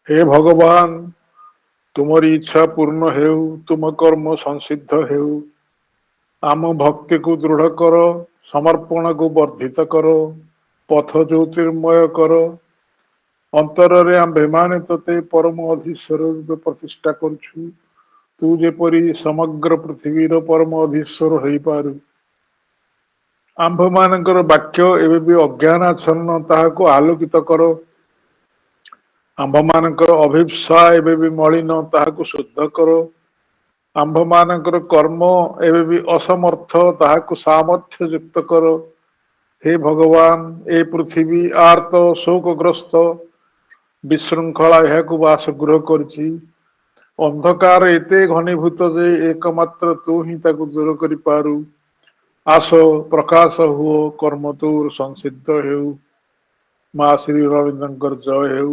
हे भगवान तुमरी इच्छा पूर्ण हेउ तुम कर्म संसिद्ध हेउ आम भक्ति को दृढ़ कर समर्पण को वर्धित करो पथ ज्योतिर्मय करो अंतରରେ ଆମ୍ଭେମାନେ ତତେ ପରମ ଅଧୀଶ୍ୱର ରୂପେ ପ୍ରତିଷ୍ଠା କରୁଛୁ ତୁ ଯେପରି ସମଗ୍ର ପୃଥିବୀର ପରମ ଅଧୀଶ୍ୱର ହେଇପାରୁ ଆମ୍ଭମାନଙ୍କର ବାକ୍ୟ ଏବେ ବି ଅଜ୍ଞାନାଚ୍ଛନ୍ନ ତାହାକୁ ଆଲୋକିତ କର ଆମ୍ଭମାନଙ୍କର ଅଭିପ୍ସା ଏବେ ବି ମଳିନ ତାହାକୁ ଶୁଦ୍ଧ କର ଆମ୍ଭମାନଙ୍କର କର୍ମ ଏବେ ବି ଅସମର୍ଥ ତାହାକୁ ସାମର୍ଥ୍ୟ ଯୁକ୍ତ କର हे भगवान ए पृथ्वी आर्त शोकग्रस्त ବିଶୃଙ୍ଖଳା ଏହାକୁ ବାସଗୃହ କରିଛି ଅନ୍ଧକାର ଏତେ ଘନୀଭୂତ ଯେ ଏକମାତ୍ର ତୁ ହିଁ ତାକୁ ଦୂର କରିପାରୁ ଆସ ପ୍ରକାଶ ହୁଅ କର୍ମ ତୋର ସଂସିଦ୍ଧ ହେଉ ମା ଶ୍ରୀ ରବୀନ୍ଦ୍ରଙ୍କର ଜୟ ହେଉ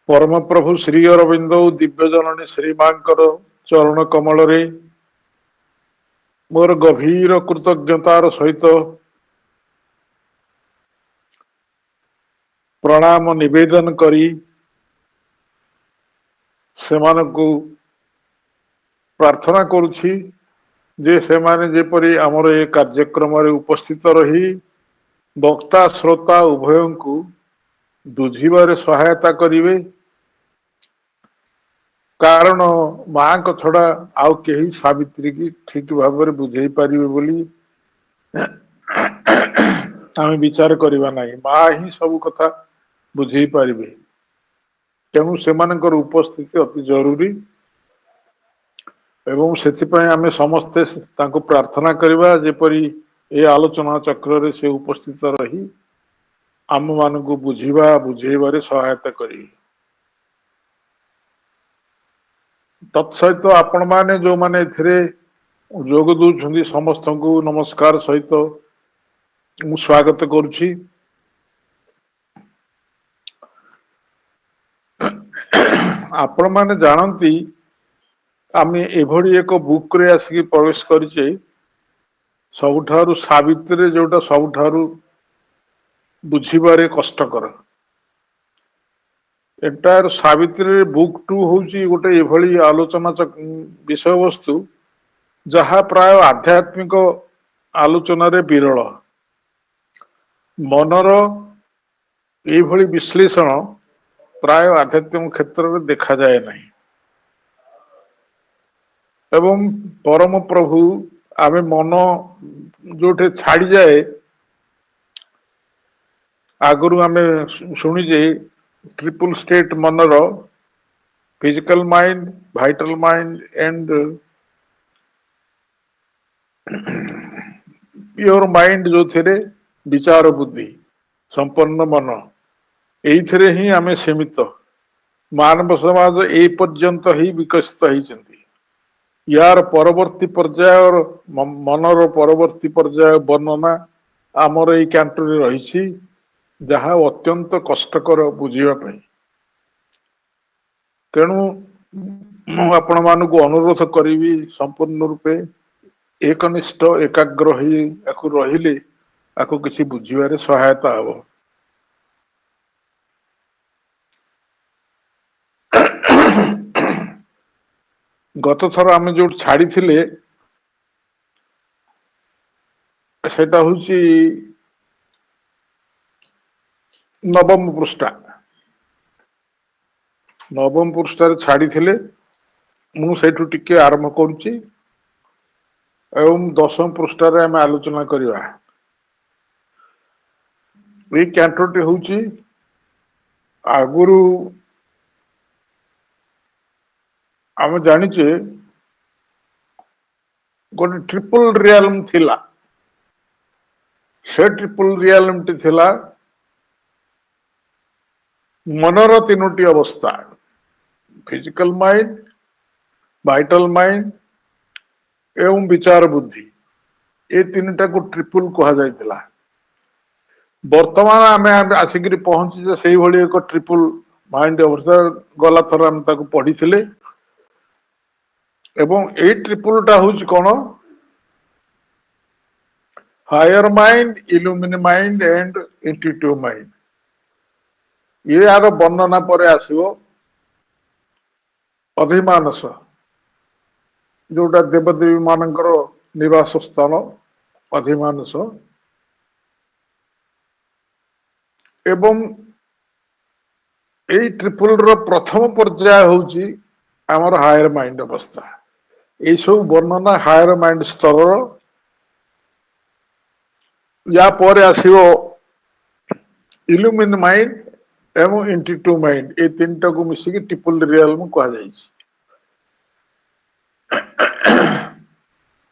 ପରମ ପ୍ରଭୁ ଶ୍ରୀ ଅରବିନ୍ଦ ଓ ଦିବ୍ୟ ଜନନୀ ଶ୍ରୀ ମାଙ୍କର ଚରଣ କମଳରେ ମୋର ଗଭୀର କୃତଜ୍ଞତାର ସହିତ ପ୍ରଣାମ ନିବେଦନ କରି ସେମାନଙ୍କୁ ପ୍ରାର୍ଥନା କରୁଛି ଯେ ସେମାନେ ଯେପରି ଆମର ଏ କାର୍ଯ୍ୟକ୍ରମରେ ଉପସ୍ଥିତ ରହି ବକ୍ତା ଶ୍ରୋତା ଉଭୟଙ୍କୁ ବୁଝିବାରେ ସହାୟତା କରିବେ କାରଣ ମାଙ୍କ ଛଡା ଆଉ କେହି ସାବିତ୍ରୀ କି ଠିକ ଭାବରେ ବୁଝେଇ ପାରିବେ ବୋଲି ଆମେ ବିଚାର କରିବା ନାହିଁ ମା ହିଁ ସବୁ କଥା ବୁଝେଇ ପାରିବେ ତେଣୁ ସେମାନଙ୍କର ଉପସ୍ଥିତି ଅତି ଜରୁରୀ ଏବଂ ସେଥିପାଇଁ ଆମେ ସମସ୍ତେ ତାଙ୍କୁ ପ୍ରାର୍ଥନା କରିବା ଯେପରି ଏ ଆଲୋଚନା ଚକ୍ରରେ ସେ ଉପସ୍ଥିତ ରହି ଆମ ମାନଙ୍କୁ ବୁଝିବା ବୁଝେଇବାରେ ସହାୟତା କରିବେ ତତ୍ସହିତ ଆପଣ ମାନେ ଯୋଉମାନେ ଏଥିରେ ଯୋଗ ଦଉଛନ୍ତି ସମସ୍ତଙ୍କୁ ନମସ୍କାର ସହିତ ମୁଁ ସ୍ୱାଗତ କରୁଛି ଆପଣ ମାନେ ଜାଣନ୍ତି ଆମେ ଏଭଳି ଏକ ବୁକ୍ ରେ ଆସିକି ପ୍ରବେଶ କରିଛେ ସବୁଠାରୁ ସାବିତ୍ରୀରେ ଯୋଉଟା ସବୁଠାରୁ ବୁଝିବାରେ କଷ୍ଟକର ଏଟାର ସାବିତ୍ରୀରେ ବୁକ୍ ଟୁ ହଉଛି ଗୋଟେ ଏଭଳି ଆଲୋଚନା ବିଷୟବସ୍ତୁ ଯାହା ପ୍ରାୟ ଆଧ୍ୟାତ୍ମିକ ଆଲୋଚନାରେ ବିରଳ ମନର ଏଇଭଳି ବିଶ୍ଳେଷଣ ପ୍ରାୟ ଆଧ୍ୟାତ୍ମିକ କ୍ଷେତ୍ରରେ ଦେଖାଯାଏ ନାହିଁ ଏବଂ ପରମ ପ୍ରଭୁ ଆମେ ମନ ଯୋଉଠି ଛାଡିଯାଏ ଆଗରୁ ଆମେ ଶୁଣିଛେ ଟ୍ରିପୁଲ ଷ୍ଟେଟ ମନର physical mind vital mind and pure mind ଯୋଉଥିରେ ବିଚାର ବୁଦ୍ଧି ସମ୍ପନ୍ନ ମନ ଏଇଥିରେ ହିଁ ଆମେ ସୀମିତ ମାନବ ସମାଜ ଏଇ ପର୍ଯ୍ୟନ୍ତ ହିଁ ବିକଶିତ ହେଇଛନ୍ତି ୟାର ପରବର୍ତ୍ତୀ ପର୍ଯ୍ୟାୟର ମନର ପରବର୍ତ୍ତୀ ପର୍ଯ୍ୟାୟ ବର୍ଣ୍ଣନା ଆମର ଏଇ କ୍ୟାଣ୍ଟରେ ରହିଛି ଯାହା ଅତ୍ୟନ୍ତ କଷ୍ଟକର ବୁଝିବା ପାଇଁ ତେଣୁ ମୁଁ ଆପଣ ମାନଙ୍କୁ ଅନୁରୋଧ କରିବି ସମ୍ପୂର୍ଣ୍ଣ ରୂପେ ଏକନିଷ୍ଠ ଏକାଗ୍ର ହେଇ ଆକୁ ରହିଲେ ଆକୁ କିଛି ବୁଝିବାରେ ସହାୟତା ହବ ଗତ ଥର ଆମେ ଯୋଉଠି ଛାଡିଥିଲେ ସେଟା ହଉଛି ନବମ ପୃଷ୍ଠା ନବମ ପୃଷ୍ଠାରେ ଛାଡିଥିଲେ ମୁଁ ସେଇଠୁ ଟିକେ ଆରମ୍ଭ କରୁଛି ଏବଂ ଦଶମ ପୃଷ୍ଠାରେ ଆମେ ଆଲୋଚନା କରିବା ଏଇ କ୍ୟାଣ୍ଟଟି ହଉଛି ଆଗରୁ ଆମେ ଜାଣିଛେ ଗୋଟେ ଟ୍ରିପଲ ରିଆଲମ ଥିଲା ସେ ଟ୍ରିପଲ ରିଆଲମଟି ଥିଲା ମନର ତିନୋଟି ଅବସ୍ଥା ଫିଜିକାଲ ମାଇଣ୍ଡ ଭାଇଟାଲ ମାଇଣ୍ଡ ଏବଂ ବିଚାର ବୁଦ୍ଧି ଏ ତିନିଟାକୁ ଟ୍ରିପୁଲ କୁହାଯାଇଥିଲା ବର୍ତ୍ତମାନ ଆମେ ଆସିକରି ପହଞ୍ଚିଛେ ସେଇଭଳି ଏକ ଟ୍ରିପୁଲ ମାଇଣ୍ଡ ଅବସ୍ଥା ଗଲା ଥର ଆମେ ତାକୁ ପଢିଥିଲେ ଏବଂ ଏଇ ଟ୍ରିପୁଲ ଟା ହଉଛି କଣ higher mind, illumined mind and intuitive mind. ये यार वर्णना पर आसो अधिमानस, जोटा देवदेवी मानकर निवास स्थान अधिमानस, एवं यही ट्रिपल रो प्रथम पर्याय होची आमर हायर माइंड अवस्था। ये सब वर्णना हायर माइंड स्तर, या पर आसियो इल्यूमिन माइंड एवं इंट्यूटिव माइंड, ये तीन टा को मिसिकी ट्रिपल रियल्म कहा जायछि।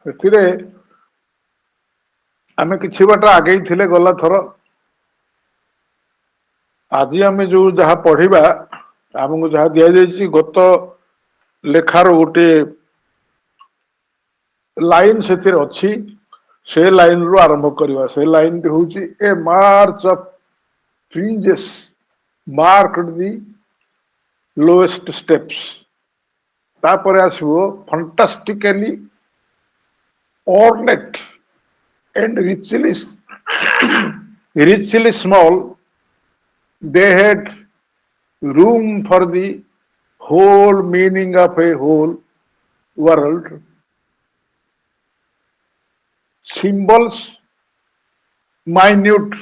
एथिरे आमे किछि बाट आगे थिले गला थर। आज आमे जो जहा पढ़िबा आमको जहा दिया जायछि गत लेखार गोटे लाइन सेतिर अछि, से लाइन रो आरंभ करवा। से लाइन होची a march of fringes marked the lowest steps. तापर आसबो fantastically ornate and richly small, they had room for the whole meaning of a whole world. Symbols minute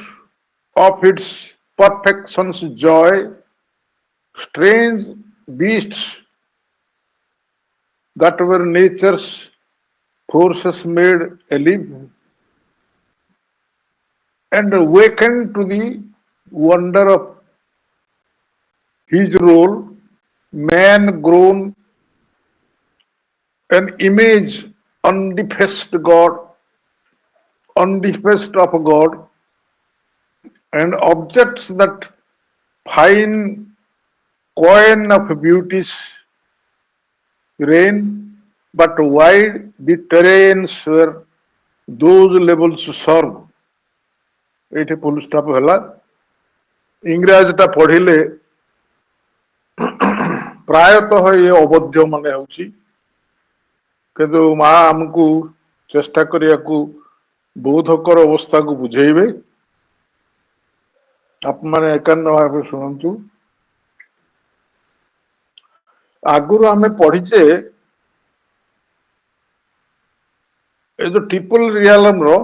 of its perfection's joy, strange beasts that were nature's forces made alive, and awakened to the wonder of his role, man grown an image undefaced God, undefaced of God, and objects that fine coin of beauties reign, but wide the terrains where those levels serve. ये full stop है। इंग्राजीटा पढ़िले प्रायतः ये अवध्य मन हो, माँ आमको चेष्टा करिया को बोधकर अवस्था को बुझेबे। आप मैंने एकान्न भाव शुणु। आगुरी आम पढ़ीचे ये जो ट्रिपल रियलम रो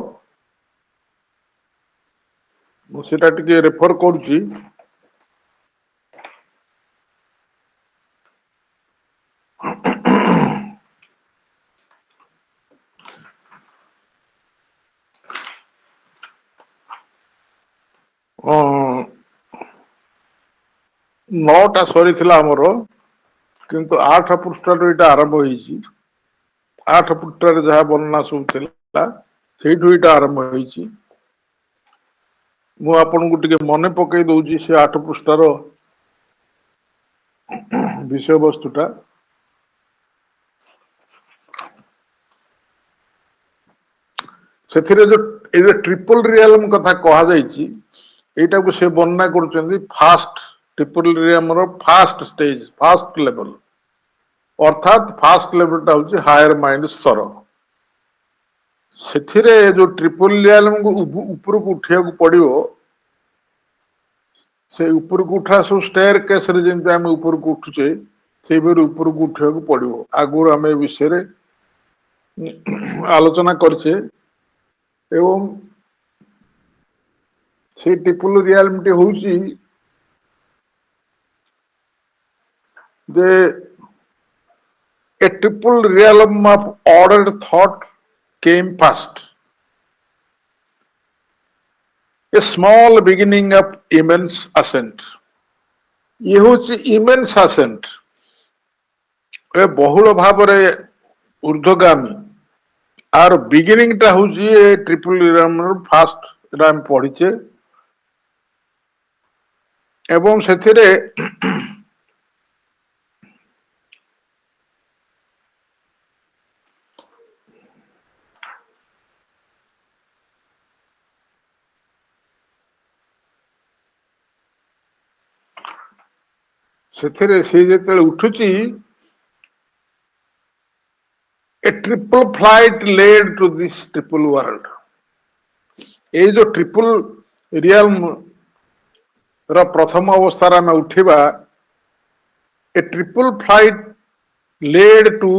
सेटा टिके रेफर करुची। नौटा सरी थिला हमर, किंतु 8 पृष्ठार एटा आरंभ होईची। 8 पृष्ठार जहा वर्णना सब थिला सेठु एटा आरंभ होईची। मु आपनको टिके मने पकई दउची से 8 पृष्ठार विषय वस्तुटा। सेथिरे जो ए ट्रिपल रियलम कथा कहा जाईची, एटा को से वर्णना करूचंदी फास्ट ट्रिपल रियलम रो फास्ट स्टेज, फास्ट लेवल, अर्थात फास्ट लेवल टा होची हायर माइंड स्तर। सेथिरे जो ट्रिपल रियलम को ऊपर को उठिया को पड़ियो, से ऊपर को उठा सब स्टेयर केस रे जेंते हम ऊपर को उठुचे से बेर ऊपर को उठिया को पड़ियो। आगुर हम ए विषय रे आलोचना करछे, एवं से ट्रिपल रियलिटी होची जे a triple realm of ordered thought came first, a small beginning of immense ascent. ये होची immense ascent, ए बहुल भाव रे ऊर्ध्वगामी। आर बिगिनिंग टा होची ए ट्रिपल रियलम रो फास्ट, एटा हम पढ़िचे। एवं सेथिरे से जेते उठुची, a triple flight led to this triple world. ये जो ट्रिपल रियल्म ର ପ୍ରଥମ ଅବସ୍ଥାରେ ଆମେ ଉଠିବା a triple flight led to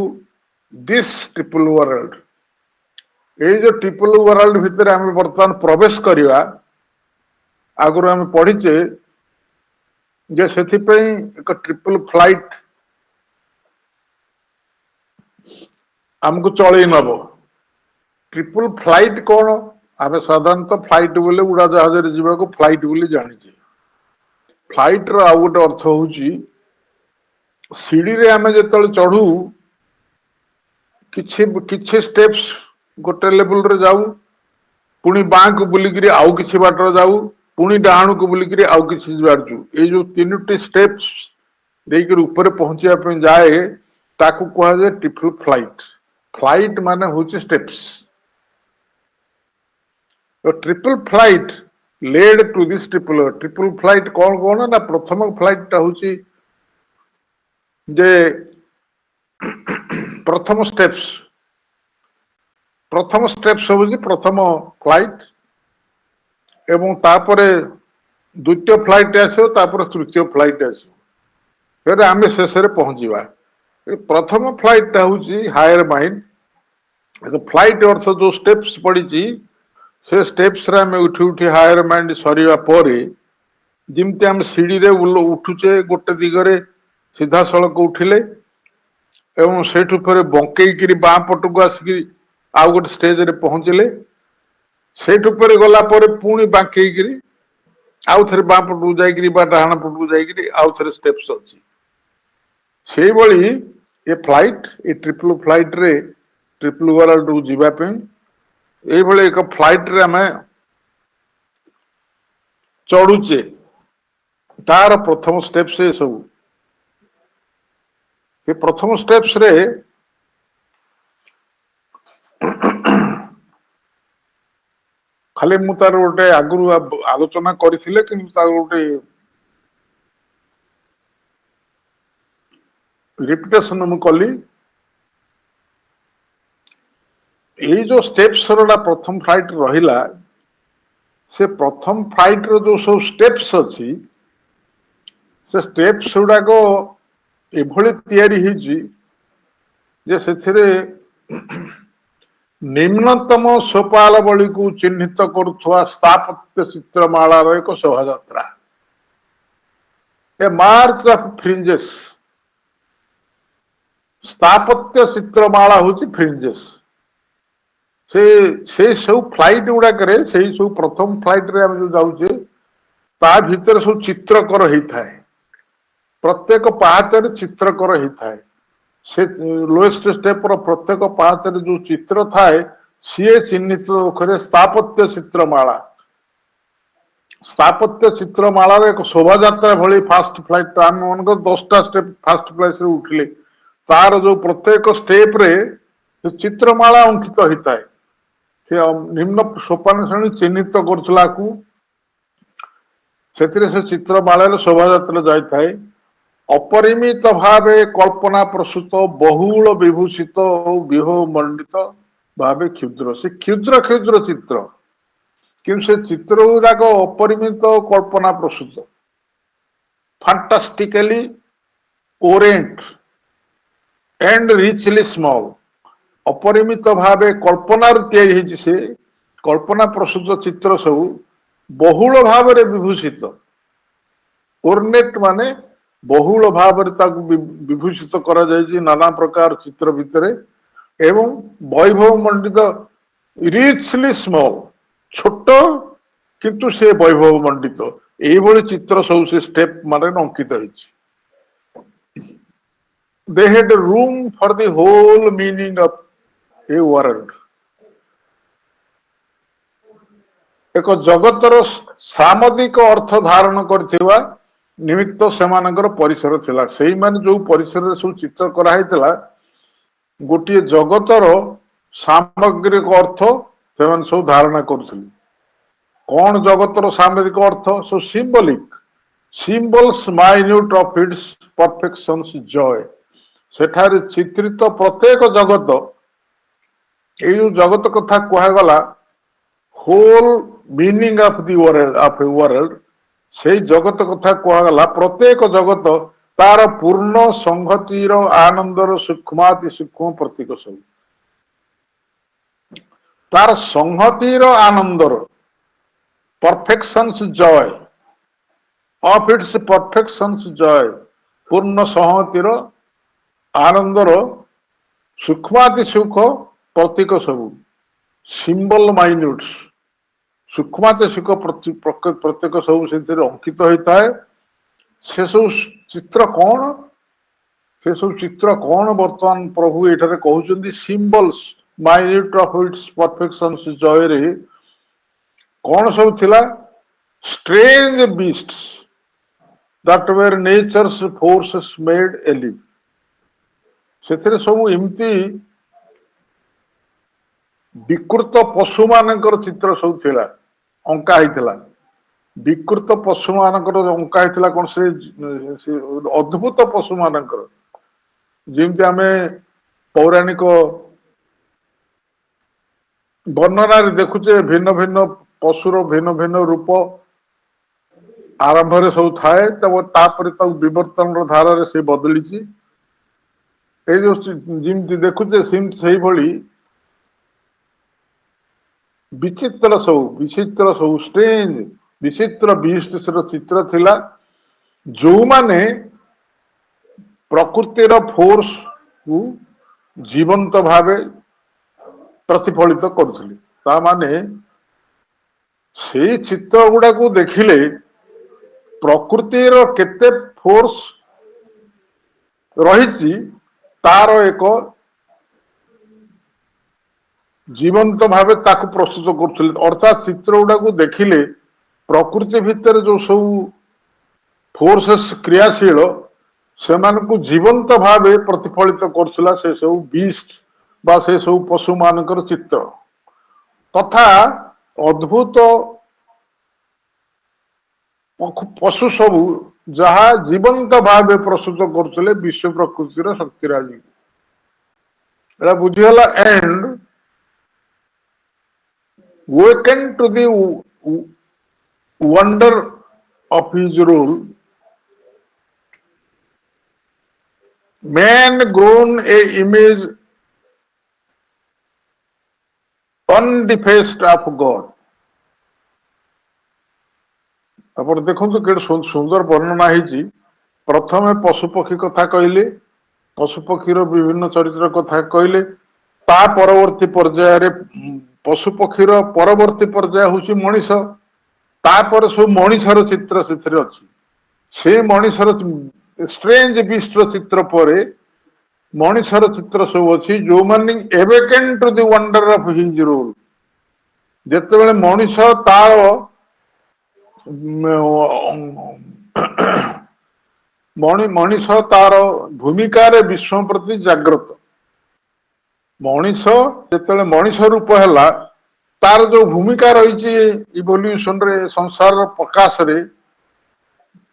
this triple world. ଏଇ ଯୋଉ ଟ୍ରିପଲ ୱାର୍ଲଡ ଭିତରେ ଆମେ ବର୍ତ୍ତମାନ ପ୍ରବେଶ କରିବା ଆଗରୁ ଆମେ ପଢିଛେ ଯେ ସେଥିପାଇଁ ଏକ ଟ୍ରିପଲ ଫ୍ଲାଇଟ୍ ଆମକୁ ଚଳେଇ ନବ। ट्रिपल फ्लाइट कौन आम साधारणतः फ्लाइट बोले उड़ाजाहाज जावाक फ्लाइट बोली जानी। फ्लाइट रो आउ गोटे अर्थ होची सीढ़ी रे आमे जेतल चढ़ू किछि स्टेप्स गोटे लेवल रे जाऊ पुणी बाँ को बुलिकी आउ किछि बाटर जाऊ पुणी डाहाण को बुलिकी आउ किछि बाजू ये जो तीनोटी स्टेप्स देकर ऊपर पहुंचा जाए ताकू कहा जाए ट्रिपल फ्लाइट। फ्लाइट माने होची steps. Triple flight led to this triple flight कौन कौन ना प्रथम फ्लाइट टा होची जे प्रथम स्टेप्स होची प्रथम फ्लाइट एवं तापरे द्वितीय फ्लाइट आसो तापरे तृतीय फ्लाइट आसो फिर आमे शेष रे पहुंचीबा। प्रथम फ्लाइट टा होची हायर माइंड। फ्लाइट अर्थ जो स्टेप्स पड़ी से स्टेप्स रे आमे उठी उठी हायर माइंड सरीवा परे जिमती आम सीढ़ी रे उठुचे गोटे दिगरे सीधा सड़क उठिले एवं सेठु फिर बंकई बाँ पटक आसिक आउ गोटे स्टेज रे पहुंचले सेठु फिर गला पर पुणी बांकई आउ थे बाँ पटू जाइए डाहाण पटू जाइए आउ थे स्टेप्स अच्छी से भली ये फ्लाइट ये ट्रिपल फ्लाइट रे ट्रिपल वर्ल्ड को जीवाई ये एक फ्लाइट रे आमे चढ़ुचे तार प्रथम स्टेप्स ये सब ये प्रथम स्टेप्स रे खाली मु तार गोटे आगु आलोचना करथिले किंतु तार गोटे रिपिटेशन मु कली। ये जो स्टेप्स रा प्रथम फ्लाइट रहिला से प्रथम फ्लाइट रो जो सब स्टेप्स अच्छी से स्टेप्स गुड़ाक एभली तैयारी हिजी जे सेथिरे निम्नतम सोपालवली को चिन्हित करुवा स्थापत्य चित्रमालार एक शोभा यात्रा ए मार्च ऑफ फ्रिंजेस। स्थापत्य चित्रमाला होची फ्रिंजेस से सब फ्लाइट गुड़ाक से सब प्रथम फ्लाइट रे आम जो जाऊे ता भीतर सब चित्रकर होता है। प्रत्येक पाहाचर चित्रकर होता है। से लोएस्ट स्टेप रो प्रत्येक पाहाचर जो चित्र थाए सी चिन्हित मुखरे स्थापत्य चित्रमाला। स्थापत्य चित्रमाला एक शोभा यात्रा भली फास्ट फ्लाइट आम मन 10टा स्टेप फास्ट फ्लाइट रे उठिले तार जो प्रत्येक स्टेप रे चित्रमाला अंकित होता है। से निम्न सोपान श्रेणी चिन्हित करुला से चित्रमाला शोभा यात्रा जाए अपरिमित भाव कल्पना प्रसूत बहुल विभूषित और विभव मंडित भाव क्षुद्र से क्षुद्र क्षुद्र चित्र किंतु से चित्र गुराक अपरिमित कल्पना प्रसूत fantastically ornate and richly small अपरिमित भाव कल्पनार तैयारी से कल्पना प्रसूत चित्र सब बहुल भाव विभूषित ओर्नेट माने बहुल भाव विभूषित करा जायछि नाना प्रकार चित्र भितर एवं वैभव मंडित रिचली स्मॉल छोट किंतु से वैभव मंडित ये चित्र सब से स्टेप माने अंकित होइछि। They had room for the whole meaning of a world। एक जगतर सामधिक अर्थ धारण करथिबा निमित्त सेमानकर परिसर थिला सेही माने जो परिसर रे सब चित्र कराई थिला गोटे जगतर सामग्रिक अर्थ सेमान सब धारणा करथिले। कौन जगतर सामग्रिक अर्थ so symbolic symbols minute of its perfections joy सेठारे चित्रित प्रत्येक जगत ये जो जगत कथा कहगला whole meaning of the world ସେଇ ଜଗତ କଥା କୁହାଗଲା। ପ୍ରତ୍ୟେକ ଜଗତ ତାର ପୂର୍ଣ୍ଣ ସଂହତିର ଆନନ୍ଦର ସୂକ୍ଷ୍ମାତି ସୂକ୍ଷ୍ମ ପ୍ରତୀକ ସବୁ। ତାର ସଂହତିର ଆନନ୍ଦର perfections joy of its perfections joy ପୂର୍ଣ୍ଣ ସଂହତିର ଆନନ୍ଦର ସୂକ୍ଷ୍ମାତି ସୂକ୍ଷ୍ମ ପ୍ରତୀକ ସବୁ। ସିମ୍ବଲ ମାଇନ୍ୟୁଟ୍ସ ସୂକ୍ଷ୍ମାତି ସୂକ୍ଷ୍ମ ପ୍ରତ୍ୟେକ ସବୁ ସେଥିରେ ଅଙ୍କିତ ହୋଇଥାଏ। ସେ ସବୁ ଚିତ୍ର କଣ? ସେ ସବୁ ଚିତ୍ର କଣ ବର୍ତ୍ତମାନ ପ୍ରଭୁ ଏଠାରେ କହୁଛନ୍ତି? ସିମ୍ବଲସ ମାଇନ୍ୟୁଟ ଅଫ ଇଟ୍ସ ପରଫେକ୍ସନ୍ସ ଜୟରେ କଣ ସବୁ ଥିଲା? Strange beasts that were nature's forces made alive। ସେଥିରେ ସବୁ ଏମିତି ବିକୃତ ପଶୁ ମାନଙ୍କର ଚିତ୍ର ସବୁ ଥିଲା, ଅଙ୍କା ହେଇଥିଲା। ବିକୃତ ପଶୁ ମାନଙ୍କର ଅଙ୍କା ହେଇଥିଲା। କଣ? ସେ ଅଦ୍ଭୁତ ପଶୁ ମାନଙ୍କର, ଯେମିତି ଆମେ ପୌରାଣିକ ବର୍ଣ୍ଣନାରେ ଦେଖୁଛେ ଭିନ୍ନ ଭିନ୍ନ ପଶୁର ଭିନ୍ନ ଭିନ୍ନ ରୂପ ଆରମ୍ଭରେ ସବୁ ଥାଏ, ତାପରେ ତାକୁ ବିବର୍ତ୍ତନର ଧାରାରେ ସେ ବଦଳିଛି। ଏଇ ଯୋଉ ଯେମିତି ଦେଖୁଛେ ସେଇଭଳି ବିଚିତ୍ର ସବୁ ଷ୍ଟ୍ରେଞ୍ଜ ବିଚିତ୍ର ବିଷ୍ଟର ଚିତ୍ର ଥିଲା, ଯୋଉମାନେ ପ୍ରକୃତିର ଫୋର୍ସକୁ ଜୀବନ୍ତ ଭାବେ ପ୍ରତିଫଳିତ କରୁଥିଲେ। ତା ମାନେ ସେଇ ଚିତ୍ର ଗୁଡାକୁ ଦେଖିଲେ ପ୍ରକୃତିର କେତେ ଫୋର୍ସ ରହିଛି ତାର ଏକ ଜୀବନ୍ତ ଭାବେ ତାକୁ ପ୍ରସ୍ତୁତ କରୁଥିଲେ। ଅର୍ଥାତ୍ ଚିତ୍ର ଗୁଡାକୁ ଦେଖିଲେ ପ୍ରକୃତି ଭିତରେ ଯୋଉ ସବୁ ଫୋର୍ସେସ୍ କ୍ରିୟାଶୀଳ ସେମାନଙ୍କୁ ଜୀବନ୍ତ ଭାବେ ପ୍ରତିଫଳିତ କରୁଥିଲା ସେ ସବୁ ବିଷ୍ଟ ବା ସେ ସବୁ ପଶୁ ମାନଙ୍କର ଚିତ୍ର ତଥା ଅଦ୍ଭୁତ ପଶୁ ସବୁ ଯାହା ଜୀବନ୍ତ ଭାବେ ପ୍ରସ୍ତୁତ କରୁଥିଲେ ବିଶ୍ୱ ପ୍ରକୃତିର ଶକ୍ତିରାଜି। ଏଟା ବୁଝିଗଲା। And waken to the wonder of his rule, man grown a image undefaced of God। ଆପଣ ଦେଖନ୍ତୁ କେତେ ସୁନ୍ଦର ବର୍ଣ୍ଣନା ହେଇଛି। ପ୍ରଥମେ ପଶୁ ପକ୍ଷୀ କଥା କହିଲେ, ପଶୁ ପକ୍ଷୀର ବିଭିନ୍ନ ଚରିତ୍ର କଥା କହିଲେ। ତା ପରବର୍ତ୍ତୀ ପର୍ଯ୍ୟାୟରେ ପଶୁ ପକ୍ଷୀର ପରବର୍ତ୍ତୀ ପର୍ଯ୍ୟାୟ ହଉଛି ମଣିଷ। ତାପରେ ସବୁ ମଣିଷର ଚିତ୍ର ସେଥିରେ ଅଛି। ସେ ମଣିଷର ଷ୍ଟ୍ରେଞ୍ଜ ବିଷ୍ଟର ଚିତ୍ର ପରେ ମଣିଷର ଚିତ୍ର ସବୁ ଅଛି, ଯୋଉମାନେ awaken to the wonder of his rule। ଯେତେବେଳେ ମଣିଷ ତାର ମଣିଷ ତାର ଭୂମିକାରେ ବିଶ୍ୱ ପ୍ରତି ଜାଗ୍ରତ। ମଣିଷ ଯେତେବେଳେ ମଣିଷ ରୂପ ହେଲା ତାର ଯୋଉ ଭୂମିକା ରହିଛି ଇଭଲ୍ୟୁସନରେ ସଂସାରର ପ୍ରକାଶରେ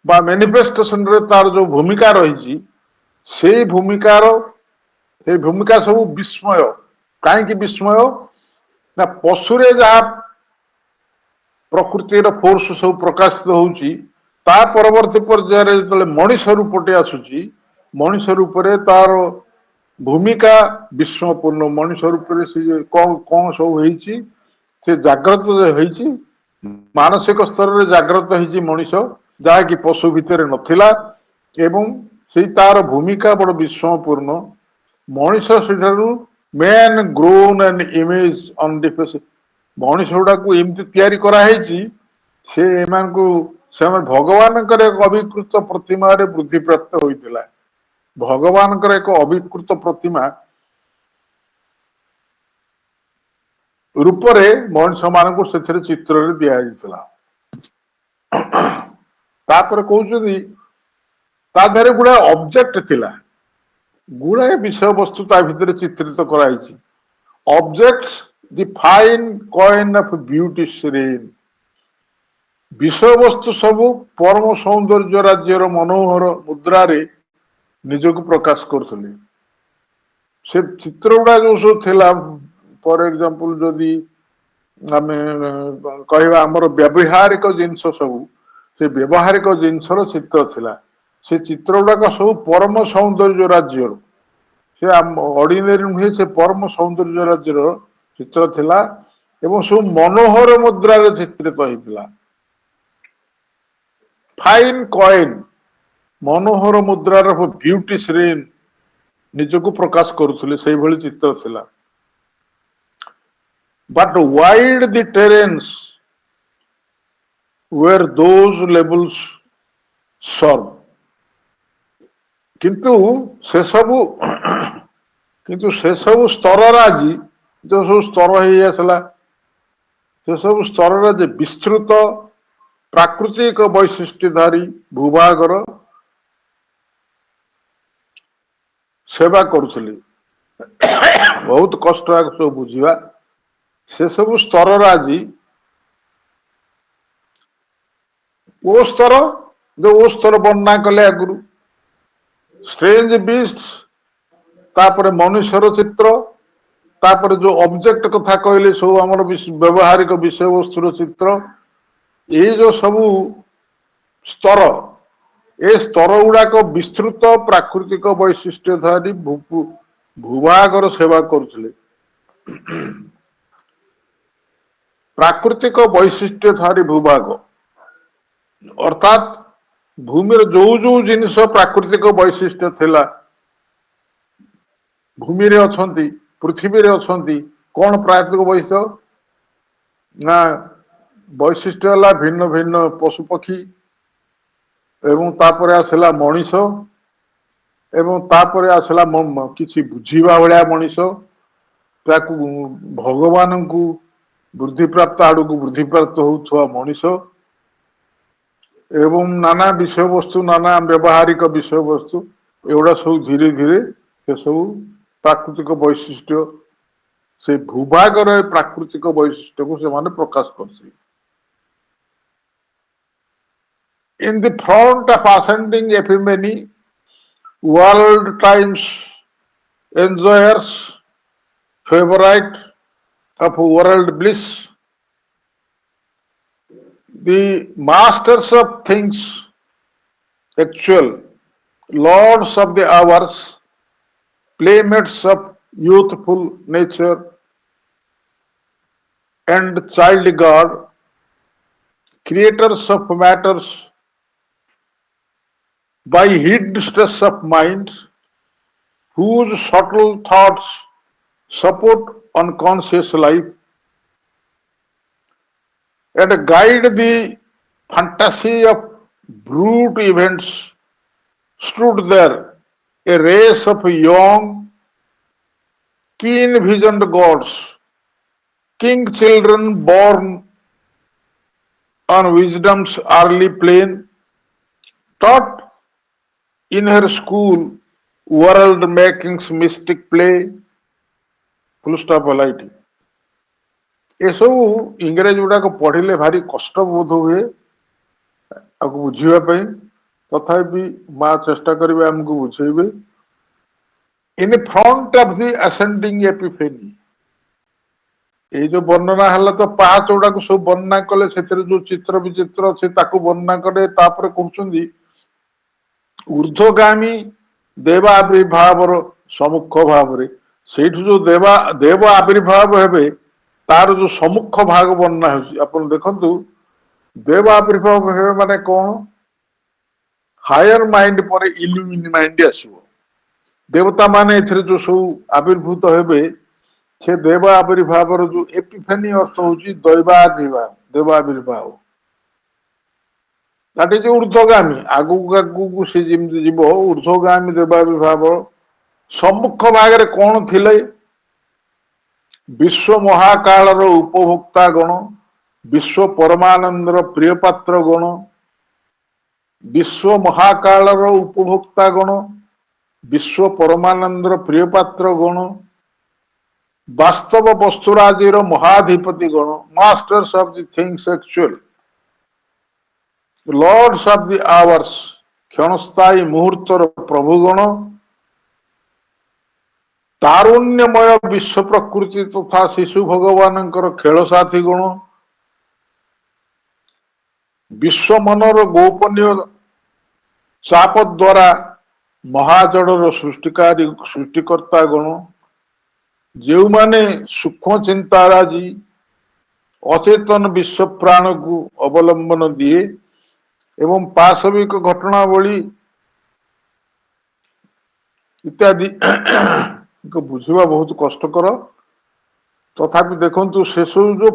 ବା ମ୍ୟାନିଫେଷ୍ଟେସନରେ ତାର ଯୋଉ ଭୂମିକା ରହିଛି ସେଇ ଭୂମିକା ସବୁ ବିସ୍ମୟ। କାହିଁକି ବିସ୍ମୟ? ନା ପଶୁରେ ଯାହା ପ୍ରକୃତିର ଫୋର୍ସ ସବୁ ପ୍ରକାଶିତ ହଉଛି ତା ପରବର୍ତ୍ତୀ ପର୍ଯ୍ୟାୟରେ ଯେତେବେଳେ ମଣିଷ ରୂପଟେ ଆସୁଛି ମଣିଷ ରୂପରେ ତାର ଭୂମିକା ବିସ୍ମୟପୂର୍ଣ୍ଣ। ମଣିଷ ରୂପରେ ସେ କଣ ସବୁ ହେଇଛି, ସେ ଜାଗ୍ରତ ହେଇଛି, ମାନସିକ ସ୍ତରରେ ଜାଗ୍ରତ ହେଇଛି ମଣିଷ, ଯାହାକି ପଶୁ ଭିତରେ ନଥିଲା। ଏବଂ ସେଇ ତାର ଭୂମିକା ବଡ ବିସ୍ମୟପୂର୍ଣ୍ଣ। ମଣିଷ ସେଠାରୁ ମ୍ୟାନ୍ ଗ୍ରୋନ୍ ଆନ୍ ଇମେଜ ଅନଡିଫେକ୍ଟ। ମଣିଷ ଗୁଡାକୁ ଏମିତି ତିଆରି କରାହେଇଛି ସେମାନେ ଭଗବାନଙ୍କର ଏକ ଅବିକୃତ ପ୍ରତିମାରେ ବୃଦ୍ଧି ପ୍ରାପ୍ତ ହୋଇଥିଲା। ଭଗବାନଙ୍କର ଏକ ଅବିକୃତ ପ୍ରତିମା ରୂପରେ ମଣିଷ ମାନଙ୍କୁ ସେଥିରେ ଚିତ୍ରରେ ଦିଆଯାଇଥିଲା। ତାପରେ କହୁଛନ୍ତି ତା ଦେହରେ ଗୁଡାଏ ଅବଜେକ୍ଟ ଥିଲା, ଗୁଡାଏ ବିଷୟବସ୍ତୁ ତା ଭିତରେ ଚିତ୍ରିତ କରାଯାଇଛି। Object the fine coin of beauty's ସିରେନ୍। ବିଷୟବସ୍ତୁ ସବୁ ପରମ ସୌନ୍ଦର୍ଯ୍ୟ ରାଜ୍ୟର ମନୋହର ମୁଦ୍ରାରେ ନିଜକୁ ପ୍ରକାଶ କରୁଥିଲେ। ସେ ଚିତ୍ର ଗୁଡା ଯୋଉ ସବୁ ଥିଲା, ଫର ଏକ୍ସାମ୍ପଲ ଯଦି आमे कहवा आमर व्यावहारिक जिनस सब से व्यावहारिक जिनसर चित्र थिला से चित्र गुड़ाक सब परम सौंदर्य राज्य से ऑर्डिनरी नुहे से परम सौंदर्य राज्य चित्र थिला एवं सब मनोहर मुद्रार चित्रित होता फाइन कॉइन मनोहर मुद्रार ब्यूटी श्रेन निजक प्रकाश करुले से भली चित्र थिला but wide the terrains where those levels serve किंतु से सबु किंतु से सब स्तर आज जो सब स्तर हो आसला से सब स्तर विस्तृत प्राकृतिक वैशिष्ट्यधारी भूभागर सेवा करुले बहुत कष्ट सब बुझा से सब स्तर आज वो स्तर जो वो स्तर वर्णना कले आगुरी स्ट्रेंज बीस्ट्स तापर मनुष्यर चित्र तापर जो ऑब्जेक्ट कथा कहले सब आमर व्यवहारिक विषय वस्तुर चित्र ये जो सब स्तर ए स्तर गुड़ाक विस्तृत प्राकृतिक वैशिष्ट्यधारी भूभागर सेवा करुले प्राकृतिक वैशिष्ट्यधारी भूभाग अर्थात भूमि जो जो जिनस प्राकृतिक वैशिष्ट्य थिला भूमि रे अछंती पृथ्वी रे अछंती कौन प्राकृतिक वैशिष्ट्य ना वैशिष्ट्य हला भिन्न भिन्न पशु पक्षी एवं तापरे आसला मनीष एवं तापरे आसला किछि बुझीबा भलिया मनीष ताकू भगवान को वृद्धि प्राप्त आड़ को वृद्धि प्राप्त होउथवा मनीष एवं नाना विषय वस्तु नाना व्यवहारिक विषय वस्तु एगुड़ा सब धीरे धीरे से सब प्राकृतिक वैशिष्ट्य से भूभागर प्राकृतिक वैशिष्ट्य को से प्रकाश कर in the front of ascending epiphany world time's enjoyers favourite of world bliss the masters of things actual lords of the hours playmates of youthful nature and child god creators of matters by hid stress of mind whose subtle thoughts support unconscious life and guide the fantasy of brute events stood there a race of young keen visioned gods king children born on wisdom's early plane taught in her school world making's mystic play full stop light ये सब इंग्रेज गुड़ाक पढ़ले भारी कष्ट बोध हुए आपको बुझापी तथापि माँ चेष्टा करेंगे आमको बुझेबे in front of the ascending epiphany ये जो वर्णना है तो पाहाच गुड़ा सब वर्णना कले जो चित्र विचित्र अच्छे वर्णना कले कहते ऊर्ध्वगामी देवाविर्भाव सम्मुख भाव से जो देव आविर्भाव हे तार जो सम्मुख भाग वर्णना हो देखु देव आविर्भाव हे माने कौन हायर माइंड पर इल्यूमिन माइंड आसो देवता माने जो सब आविर्भूत हेबे से देव आविर्भाव जो एपिफेनी अर्थ हूँ दैवाविर्भाव देवाविर्भाव दैट इज ऊर्ध्वगामी आगु आगु से जमी जीव ऊर्ध्वगामी देवाविर्भाव सम्मुख भाग कौन थिले विश्व महाकाल उपभोक्ता गण विश्व परमानंदर प्रिय पात्र गण विश्व महाकाल उपभोक्ता गण विश्व परमानंदर प्रिय पात्र गण वास्तव वस्तुराजीर महाधिपति गण masters of the things actual lords of the hours क्षणस्थायी मुहूर्तर प्रभुगण तारुण्यमय विश्व प्रकृति तथा शिशु भगवान खेल साथी गुण विश्व मनर गोपनीय चाप द्वारा महाजड़र सृष्टिकर्ता गुण जो माने सूक्ष्म चिंताराजी अचेतन विश्व प्राण को अवलंबन दिए एवं पाशविक घटनावली इत्यादि को बुझा बहुत कष्टकर तथापि देखु से सब जो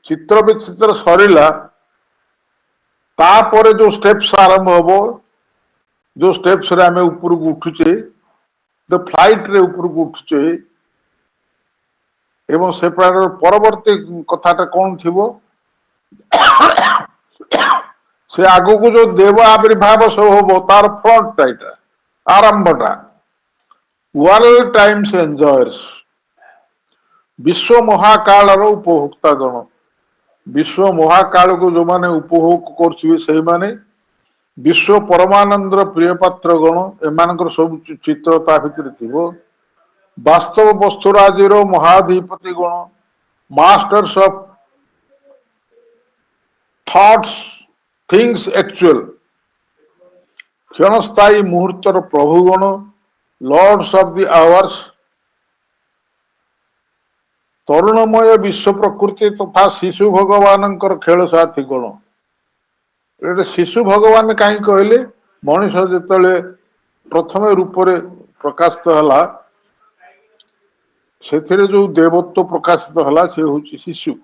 चित्र विचित्र सरला तापर जो स्टेप्स आरंभ हम जो स्टेप्स रे आमे ऊपर को उठुचे द फ्लाइट रे ऊपर को उठुचे एवं से प्रकार परवर्ती कथाटा कौन थिबो से आगो को जो देव आविर्भाव सब हम तार फ्रंट टाइटा आरंभटा वर्ल्ड टाइम्स एंजॉयर्स विश्व महाकाल उपभोक्ता गण विश्व महाकाल को जो माने उपभोग कर विश्व परमानंदर प्रिय पात्र गण एम सब चित्र ता भितर थिबो वास्तव वस्तुराजीर महाधिपति गण masters of thoughts things actual क्षणस्थायी मुहूर्तर प्रभुगण लॉर्ड्स ऑफ द आवर्स तरुणमय विश्व प्रकृति तथा शिशु भगवान खेल साथी गण ये शिशु भगवान कहीं कहले मनीष जिते प्रथम रूप से प्रकाशित है से जो देवत्व प्रकाशित है से हूँ शिशु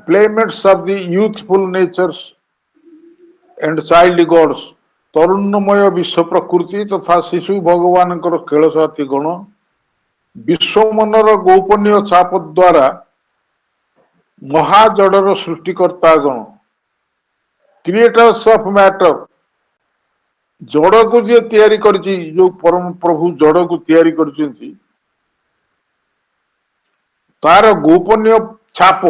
playmates of the youthful nature's and child gods तरुणमय विश्व प्रकृति तथा शिशु भगवान खेल साथी गण विश्व मनर गोपनीय चाप द्वारा महाजड़र सृष्टिकर्ता गण क्रिएटर्स ऑफ मैटर जड़ को जी तैयारी करची जो परम प्रभु जड़ को तैयारी करची तार गोपनीय छाप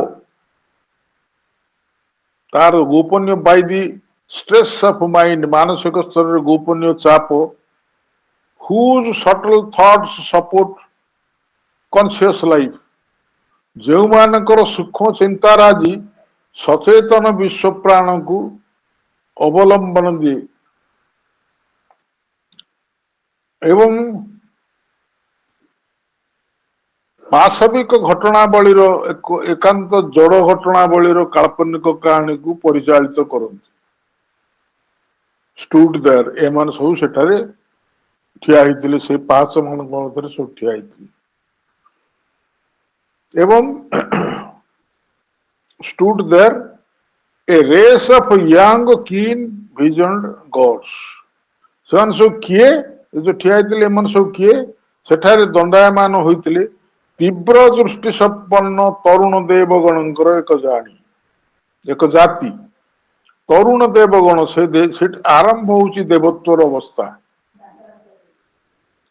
तार गोपनीय by the stress of mind मानसिक स्तर गोपनीय चाप whose subtle thoughts support conscious life जो मानकर सूक्ष्म चिंताराजी सचेतन विश्व प्राण को अवलंबन दिए एवं पाशविक घटनावलीर एकांत जड़ घटनावलीर काल्पनिक कहानी को परिचालित करते स्टूड देयर एमान सब सेठारे ठिया होइतिले से पांच मान मध्य सब ठिया होइतिले एवं stood there a race of young keen visioned God's सेमान सब किए जो ठिया होइतिले एमान सब किए सेठारे दंडायमान होइतिले तीव्र दृष्टि संपन्न तरुण देवगणଙ୍କର ଏକ ଜାଣି ଏକ ଜାତି तरुण देवगण से आरंभ होची देवत्वर अवस्था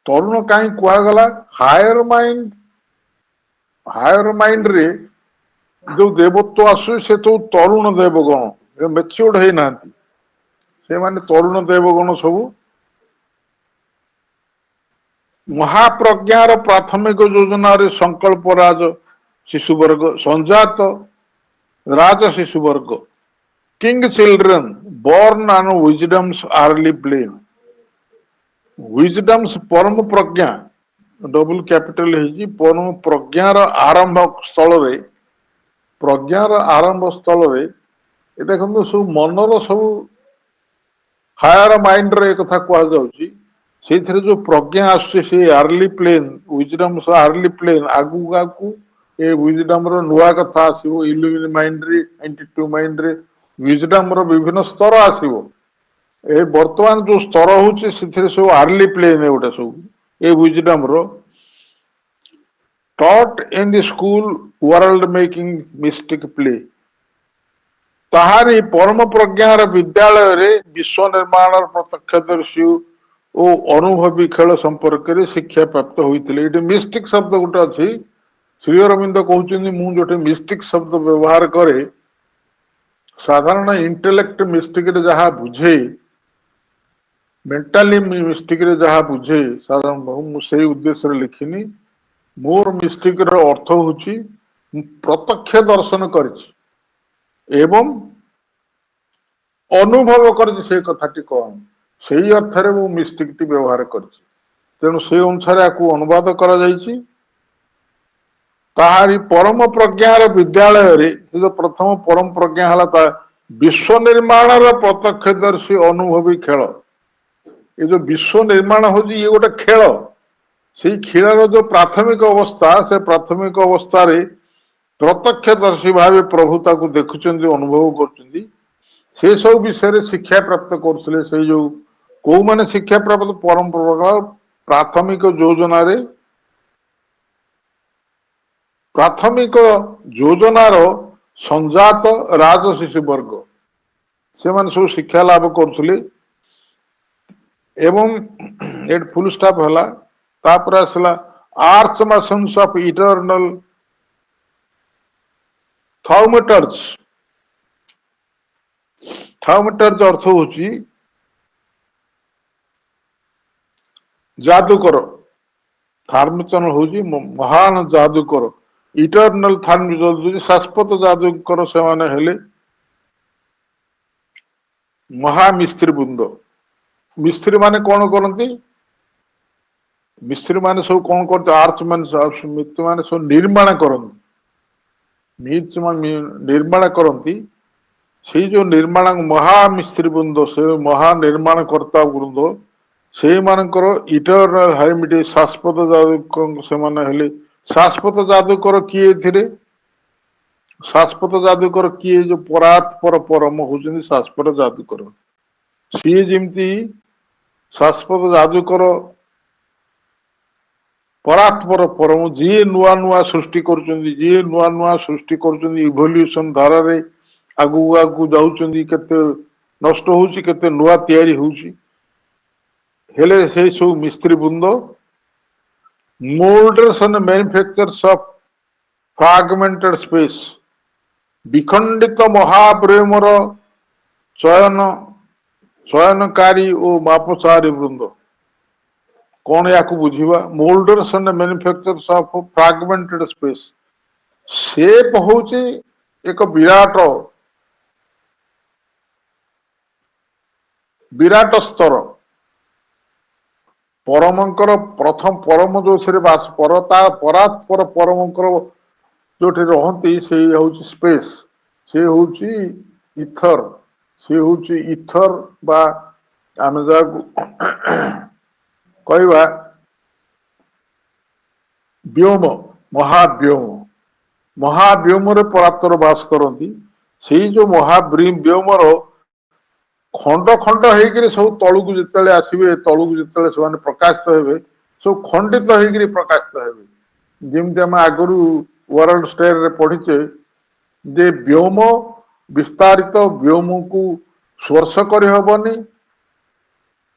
तरुण कहीं कहगला हायर माइंड रे जो देवत्व आसु से तो तरुण देवगण मेच्योर्ड है नांती से माने तरुण देवगण सब महाप्रज्ञार प्राथमिक योजना रे संकल्प राज शिशुवर्ग संजात राज शिशुवर्ग king children born on wisdom's early plane wisdom's परम प्रज्ञा डबल कैपिटल है परम प्रज्ञार आरंभ स्थल रे प्रज्ञार आरंभ स्थल रे देखो सब मनर सब हायर माइंड रे कथा कह जाउची से जो प्रज्ञा आसे early plane wisdom early plane आगु आगु ए विजडम रो नुआ कथा आसीबो इल्यूमिन माइंड रे एंटिट्यू माइंड रे विजडम रो विभिन्न स्तर आसीबो ए वर्तमान जो स्तर होचे से सब अर्ली प्लेन है ओटा सब a wisdom row taught in the school world making mystic play ताहारी परम प्रज्ञार विद्यालय रे विश्व निर्माण प्रत्यक्षदर्शी ओ अनुभवी खेल संपर्क रे शिक्षा प्राप्त होइतिले मिस्टिक शब्द गोटे अच्छी श्री अरविंद कहते मु जो मिस्टिक शब्द व्यवहार करे साधारण इंटेलेक्ट मिस्टिक रे जहाँ बुझे मेंटाली मिस्टिक रे जहाँ बुझे साधारण मु से उद्देश्य रे लिखिनी मोर मिस्टिक रो अर्थ होची प्रत्यक्ष दर्शन करिछि एवं अनुभव करिछि से कथाटी कौन सेही अर्थरे मु मिस्टिक टी व्यवहार करिछि तेणु से अनुसार याकू अनुवाद करा जाइछि ताहारी परम प्रज्ञार विद्यालय रे जो प्रथम परम प्रज्ञा हला ता विश्व निर्माण प्रत्यक्षदर्शी अनुभवी खेल ये जो विश्व निर्माण हो ये गोटे खेल से खेल जो प्राथमिक अवस्था से प्राथमिक अवस्था रे प्रत्यक्षदर्शी भाव प्रभुता को देखुं अनुभव कर से सब विषय शिक्षा प्राप्त करते से जो कौ मैंने शिक्षा प्राप्त परम प्राथमिक योजना रे प्राथमिक योजनार संजात राजशिशु वर्ग से माने सब शिक्षा लाभ करते एवं एट फुल स्टॉप हला तापर आसला आर्च मासन्स ऑफ इटर्नल थाउमेटर्स थाउमेटर्स अर्थ होची जादूकर थार्मिचन होची महान जादूकर इटर्नल थार्मिचन शाश्वत जादूकर से माने हेले महामिस्त्री बृंद मिस्त्री माने कौन करती मिस्त्री माने सब कौन करते आर्च मिस्त्री माने सब निर्माण करती निर्माण करती से जो निर्माण महामिस्त्री बृंद से महानिर्माण कर्ता वृंद से मानकर इटर्नल हाइमिटी शाश्वत जादूकर से माने हेले शाश्वत जादूकर किए थिरे शाश्वत जादूकर किए जो परात्पर परम होचंदी शाश्वत जादूकर सी जेमती शाश्वत जादूकर परात्पर परम जी नुआ नुआ सृष्टि करुचंदी जी नुआ नुआ सृष्टि करुचंदी इवोल्यूशन धारा रे आगु आगु जाउचंदी केते नष्ट होउची केते नुआ तयारी होउची हेले से सब मिस्त्री बृंद moulders and manufacturers of fragmented space विखंडित महाप्रेमर चयन चयनकारी और मापसारी वृंद कौन या बुझा moulders and manufacturers of fragmented space shape होची एक विराट विराट स्तर परमंकर प्रथम परम जो बास परता परात्पर परमंकर जो रहती से हूँ स्पेस से हूँ इथर से हूँ इथर बा आम कहवा व्योम महाव्योम महाव्योम परात्पर बास करती से जो महाव्योमर खंड खंड होकर सब तलू जिते आसवे तलू जिते से प्रकाशित हे सब खंडित होकर प्रकाशित हे जमी आम आगु वर्ल्ड स्टेर रे पढ़ीचे जे व्योम विस्तारित व्योम को स्पर्श कर हबनी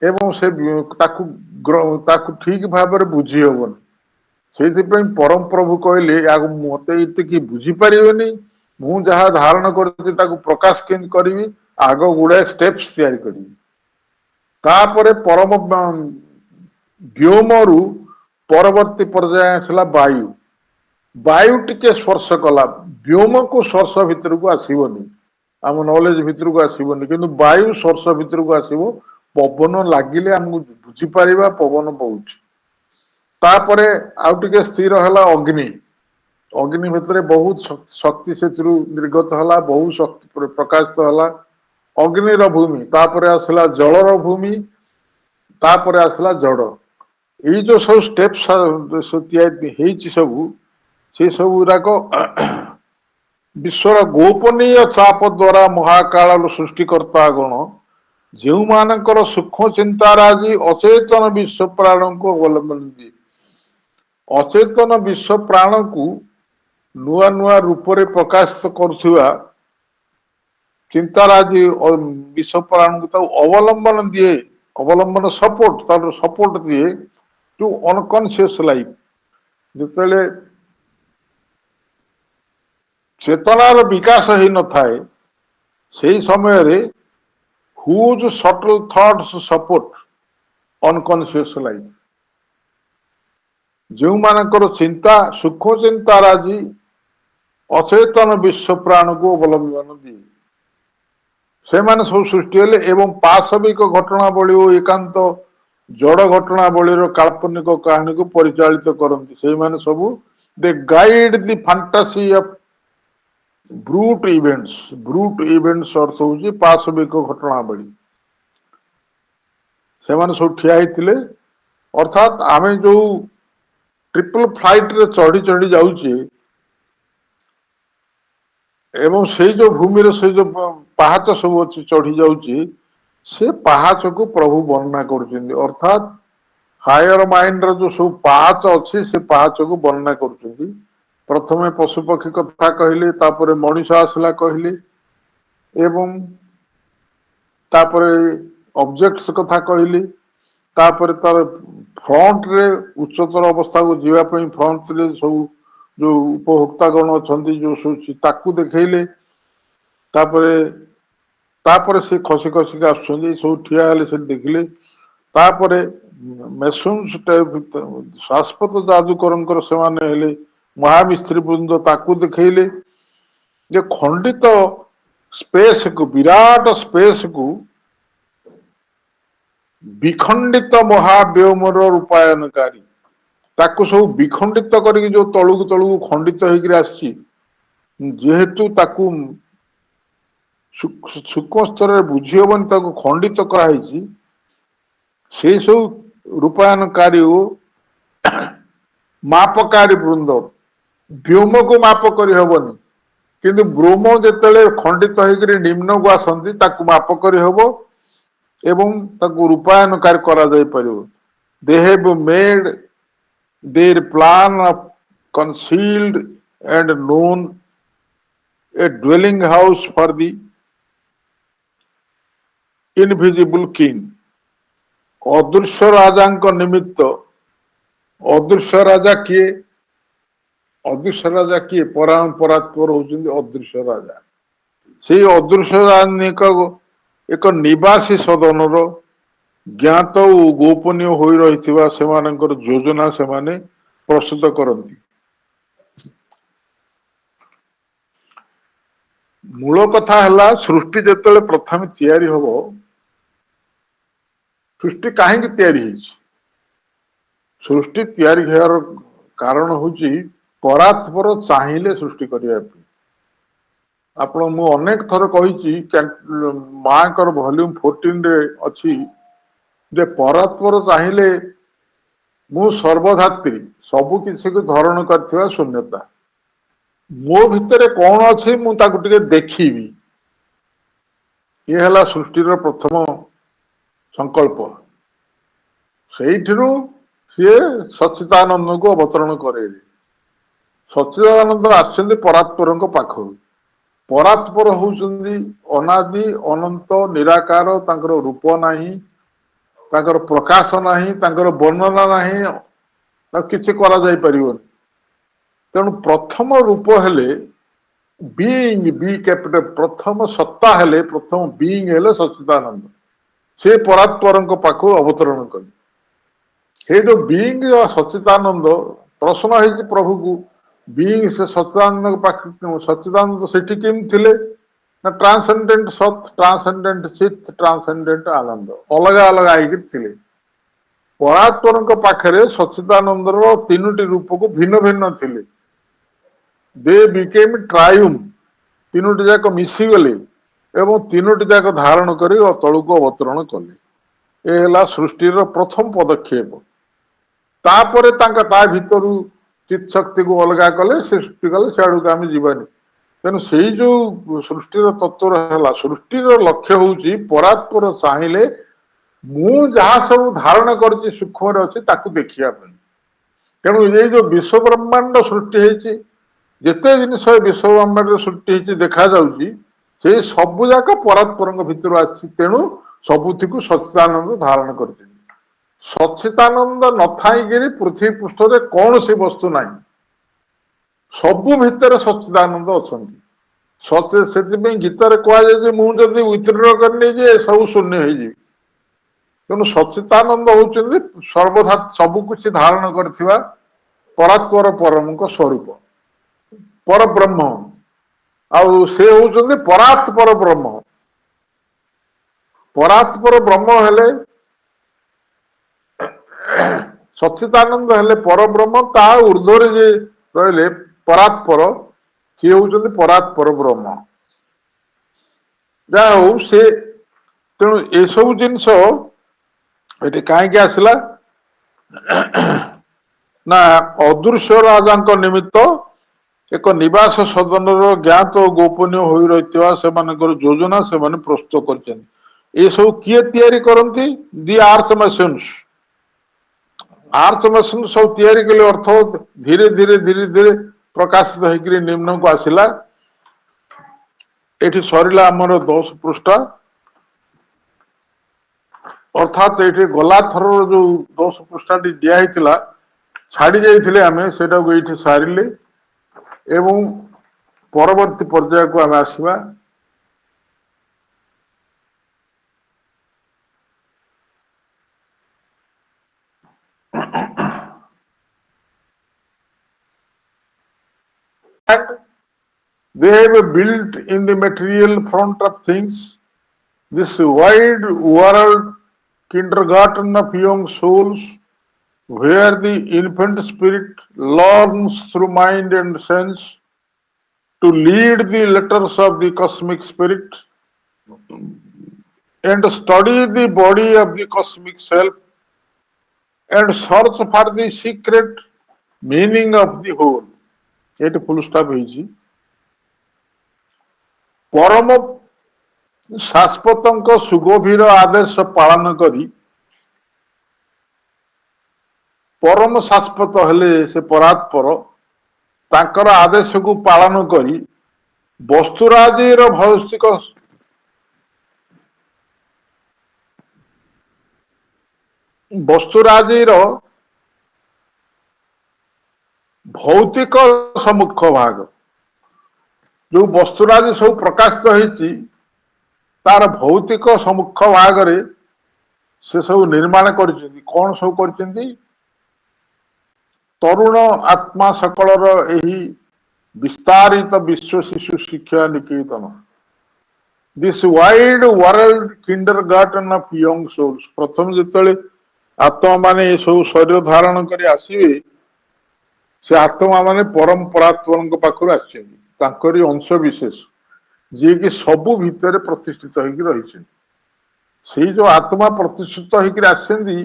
एवं से ताकू ठीक भाव में बुझी हबनी से परम प्रभु कहले मत ये बुझीपर मु जहाँ धारण कर प्रकाश के करी आग गुड़ाए स्टेप्स तैयारी करी तापर परम व्योम रु परवर्ती पर्याय आसला वायु वायु टिके स्पर्श कला व्योम को स्पर्श भितर को आसबनी आम नॉलेज भितर को आसबनी कि वायु स्पर्श भितर को आसब पवन लगिले आमको बुझीपर पवन बहुत तापर आउ टिके स्थिर है अग्नि अग्नि भितर बहुत शक्ति से निर्गत है बहुत शक्ति प्रकाशित है अग्निर भूमि तापर आसला जलर भूमि तापर आसला जड़ ये जो सब स्टेप्स सब से सब गुराक विश्वर गोपनीय चाप द्वारा महाकाल सृष्टिकर्ता गण जो मानकर सूक्ष्म चिंताराजी अचेतन विश्व प्राण को अवलंबन दिए अचेतन विश्व प्राण को नुआ नुआ रूप से प्रकाशित करुवा चिंताराजी विश्व प्राण को अवलंबन दिए अवलंबन सपोर्ट तार सपोर्ट दिए टू अनकॉन्शियस लाइफ जिते चेतनार विकास हो न थाए से समय रे whose subtle thoughts support unconscious life जो मानकर चिंता सूक्ष्म चिंता राजी अचेतन विश्व प्राण को अवलंबन दिए से माने सब सृष्टि हेले एवं पाशविक घटनावली और एकांत जड़ घटनावलीर काल्पनिक कहानी को परिचालित करती से माने सबू they guide the fantasy of brute events अर्थ हूँ पाशविक घटनावली से माने सब ठिया होते अर्थात आमे जो ट्रिपल फ्लाइट रे चढ़ी चढ़ी जाऊे एवं से जो भूमि से जो पाहाच सब अच्छी चढ़ी जाऊे से पाहाच को प्रभु वर्णना कर अर्थात हायर माइंड रो जो सब पाहाच अच्छी से पाहाच को वर्णना कर प्रथमे पशुपक्षी कथा कहले तापर मनुष्य आसला कहले एवं तापर ऑब्जेक्ट्स कथा कहले तापर तार फ्रंट रे उच्चतर अवस्था को जीवाई फ्रंट रे सब जो उपभोक्तागण अच्छा जो सब देखले तापर से खसी खसिक आसुच्च सब ठिया से देखले तापर मेसुन्स शाश्वत जादूकर से महामिस्त्री वृंद ताकू देखले जे खंडित स्पेस को विराट स्पेस को विखंडित महाव्योमर रूपायनकारी ताकू सब विखंडित करके जो तलू खंडित होकर आसी जेहेतु ताकू सूक्ष्म स्तर में बुझी हबनी ताकू खंडित कराई से सब रूपायनकारी मापकारी वृंद व्योम को माप कर हबनी किंतु ब्रोम जिते खंडित होकर निम्न को आसती ताकू माप कर हब एवं ताकू रूपायनकारी करा जाय परिबो they have made their plan of concealed and known a dwelling house for the invisible king अदृश्य राजा निमित्त अदृश्य राजा किए परात्पर होउछन्ति अदृश्य राजा से अदृश्य राजा एक निवासी सदन ज्ञात और गोपनीय हो रही योजना से प्रस्तुत करती मूल कथा है सृष्टि जिते प्रथम तैयारी हम सृष्टि कहीं तैयारी सृष्टि तैयारी होर कारण हूँ परात्पर चाहिए सृष्टि करने आपण मु अनेक थर कही माँ कर वॉल्यूम 14 रे अच्छी जे परात्पर चाहिए मु सर्वधात्री सबु किसी को धारण करथिबा शून्यता मो भितर कौन अच्छे मुझे देखी ये है सृष्टि प्रथम संकल्प से सच्चिदानंद को अवतरण करे सच्चिदानंद आसुच्च परात्पर पाखु परात्पर होउछन्ति अनादि अनंत निराकार तांकर रूप नाही तांकर प्रकाश नाही तांकर वर्णना नाही किसी करा जाय परिबोनी तेणु प्रथम रूप हेले बीइंग बी कैपिटल प्रथम सत्ता हेले प्रथम बीइंग हेले सच्चिदानंद से परात्पर पाखु अवतरण कले हे जो बीइंग सच्चिदानंद प्रश्न है प्रभु को बीइंग से सच्चिदानंद सेठी केम थिले ना ट्रांसेंडेंट सत ट्रांसेंडेंट चित ट्रांसेंडेंट आनंद अलग अलग आईकर थिले परात्पर पाखरे सच्चिदानंदर तीनोटी रूप को भिन्न भिन्न थिले दे बिकेम ट्रायुम तीनोटी जाक मिशीगले एवं तीनोटी जाक धारण कर तलू को अवतरण कले ये सृष्टिर प्रथम पदक्षेप तापर ता भितर चित शक्ति को अलग कले सृष्टि कले सियाड़ को आम जीवानी तेणु से जो सृष्टिर तत्व है सृष्टिर लक्ष्य हूँ परात्पर चाहिए मु जहाँ सब धारण कर सूक्ष्म अच्छी देखा तेणु ये जो विश्व ब्रह्मांड सृष्टि है जिते जिनस विश्व ब्रह्मांड सृष्टि देखा से सबुजाक परात्पर भितर आसी तेणु सबुथी को सच्चिदानंद धारण कर सच्चिदानंद न थाई पृथ्वी पृष्ठ रे कौन सी वस्तु ना सबु भितर सच्चिदानंद अच्छा से गीत कहुए मुझे विथड्र करनी सब शून्य हो ତେଣୁ ସଚ୍ଚିଦାନନ୍ଦ ହଉଛନ୍ତି ସର୍ବଧା ସବୁ କିଛି ଧାରଣ କରିଥିବା ପରାତ୍ପର ପରମଙ୍କ ସ୍ୱରୂପ, ପରବ୍ରହ୍ମ। ଆଉ ସେ ହଉଛନ୍ତି ପରାତ୍ପର ବ୍ରହ୍ମ। ପରାତ୍ପର ବ୍ରହ୍ମ ହେଲେ ସଚ୍ଚିଦାନନ୍ଦ ହେଲେ ପରବ୍ରହ୍ମ, ତା ଉର୍ଦ୍ଧ୍ୱରେ ଯେ ରହିଲେ ପରାତ୍ପର, ସିଏ ହଉଛନ୍ତି ପରାତ୍ପର ବ୍ରହ୍ମ। ଯାହା ହଉ, ସେ ତେଣୁ ଏସବୁ ଜିନିଷ ଏଠି କାହିଁକି ଆସିଲା ନା ଅଦୃଶ୍ୟ ରାଜାଙ୍କ ନିମିତ୍ତ ଏକ ନିବାସ ସଦନର ଜ୍ଞାତ ଓ ଗୋପନୀୟ ହୋଇ ରହିଥିବା ସେମାନଙ୍କର ଯୋଜନା ସେମାନେ ପ୍ରସ୍ତୁତ କରିଛନ୍ତି। ଏସବୁ କିଏ ତିଆରି କରନ୍ତି? ଦି ଆର୍ଥ ମେସିନ୍ସ। ଆର୍ଥ ମେସିନ ସବୁ ତିଆରି କଲେ, ଅର୍ଥ ଧୀରେ ଧୀରେ ଧୀରେ ଧୀରେ ପ୍ରକାଶିତ ହେଇକରି ନିମ୍ନକୁ ଆସିଲା। ଏଠି ସରିଲା ଆମର 10 ପୃଷ୍ଠା। ଅର୍ଥାତ୍ ଏଇଠି ଗଲା ଥରର ଯୋଉ 10 ପୃଷ୍ଠାଟି ଦିଆ ହେଇଥିଲା, ଛାଡି ଯାଇଥିଲେ ଆମେ, ସେଟାକୁ ଏଇଠି ସାରିଲେ ଏବଂ ପରବର୍ତ୍ତୀ ପର୍ଯ୍ୟାୟକୁ ଆମେ ଆସିବା। They have built in the material front of things this wide world kindergarten of young souls, where the infant spirit learns through mind and sense to lead the letters of the cosmic spirit and study the body of the cosmic self and search for the secret meaning of the whole. ଏଠି ଫୁଲ stop ହେଇଛି। ପରମ ଶାଶ୍ୱତଙ୍କ ସୁଗଭୀର ଆଦେଶ ପାଳନ କରି, ପରମ ଶାଶ୍ୱତ ହେଲେ ସେ ପରାତ୍ପର, ତାଙ୍କର ଆଦେଶକୁ ପାଳନ କରି ବସ୍ତୁରାଜିର ଭୌତିକ ସମ୍ମୁଖ ଭାଗ, ଯୋଉ ବସ୍ତୁରାଜି ସବୁ ପ୍ରକାଶିତ ହେଇଛି, ତାର ଭୌତିକ ସମ୍ମୁଖ ଭାଗରେ ସେ ସବୁ ନିର୍ମାଣ କରିଛନ୍ତି। କଣ ସବୁ କରିଛନ୍ତି? ତରୁଣ ଆତ୍ମା ସକଳର ଏହି ବିସ୍ତାରିତ ବିଶ୍ୱ ଶିଶୁ ଶିକ୍ଷା ନିକେତନ, this wide world kindergarten of young souls. ପ୍ରଥମେ ଯେତେବେଳେ ଆତ୍ମା ମାନେ ଏ ସବୁ ଶରୀର ଧାରଣ କରି ଆସିବେ, ସେ ଆତ୍ମା ମାନେ ପରମ୍ପରାତ୍ମଙ୍କ ପାଖରୁ ଆସିଛନ୍ତି, ତାଙ୍କରି ଅଂଶ ବିଶେଷ, ଯିଏକି ସବୁ ଭିତରେ ପ୍ରତିଷ୍ଠିତ ହେଇକି ରହିଛନ୍ତି। ସେଇ ଯୋଉ ଆତ୍ମା ପ୍ରତିଷ୍ଠିତ ହେଇକି ଆସିଛନ୍ତି,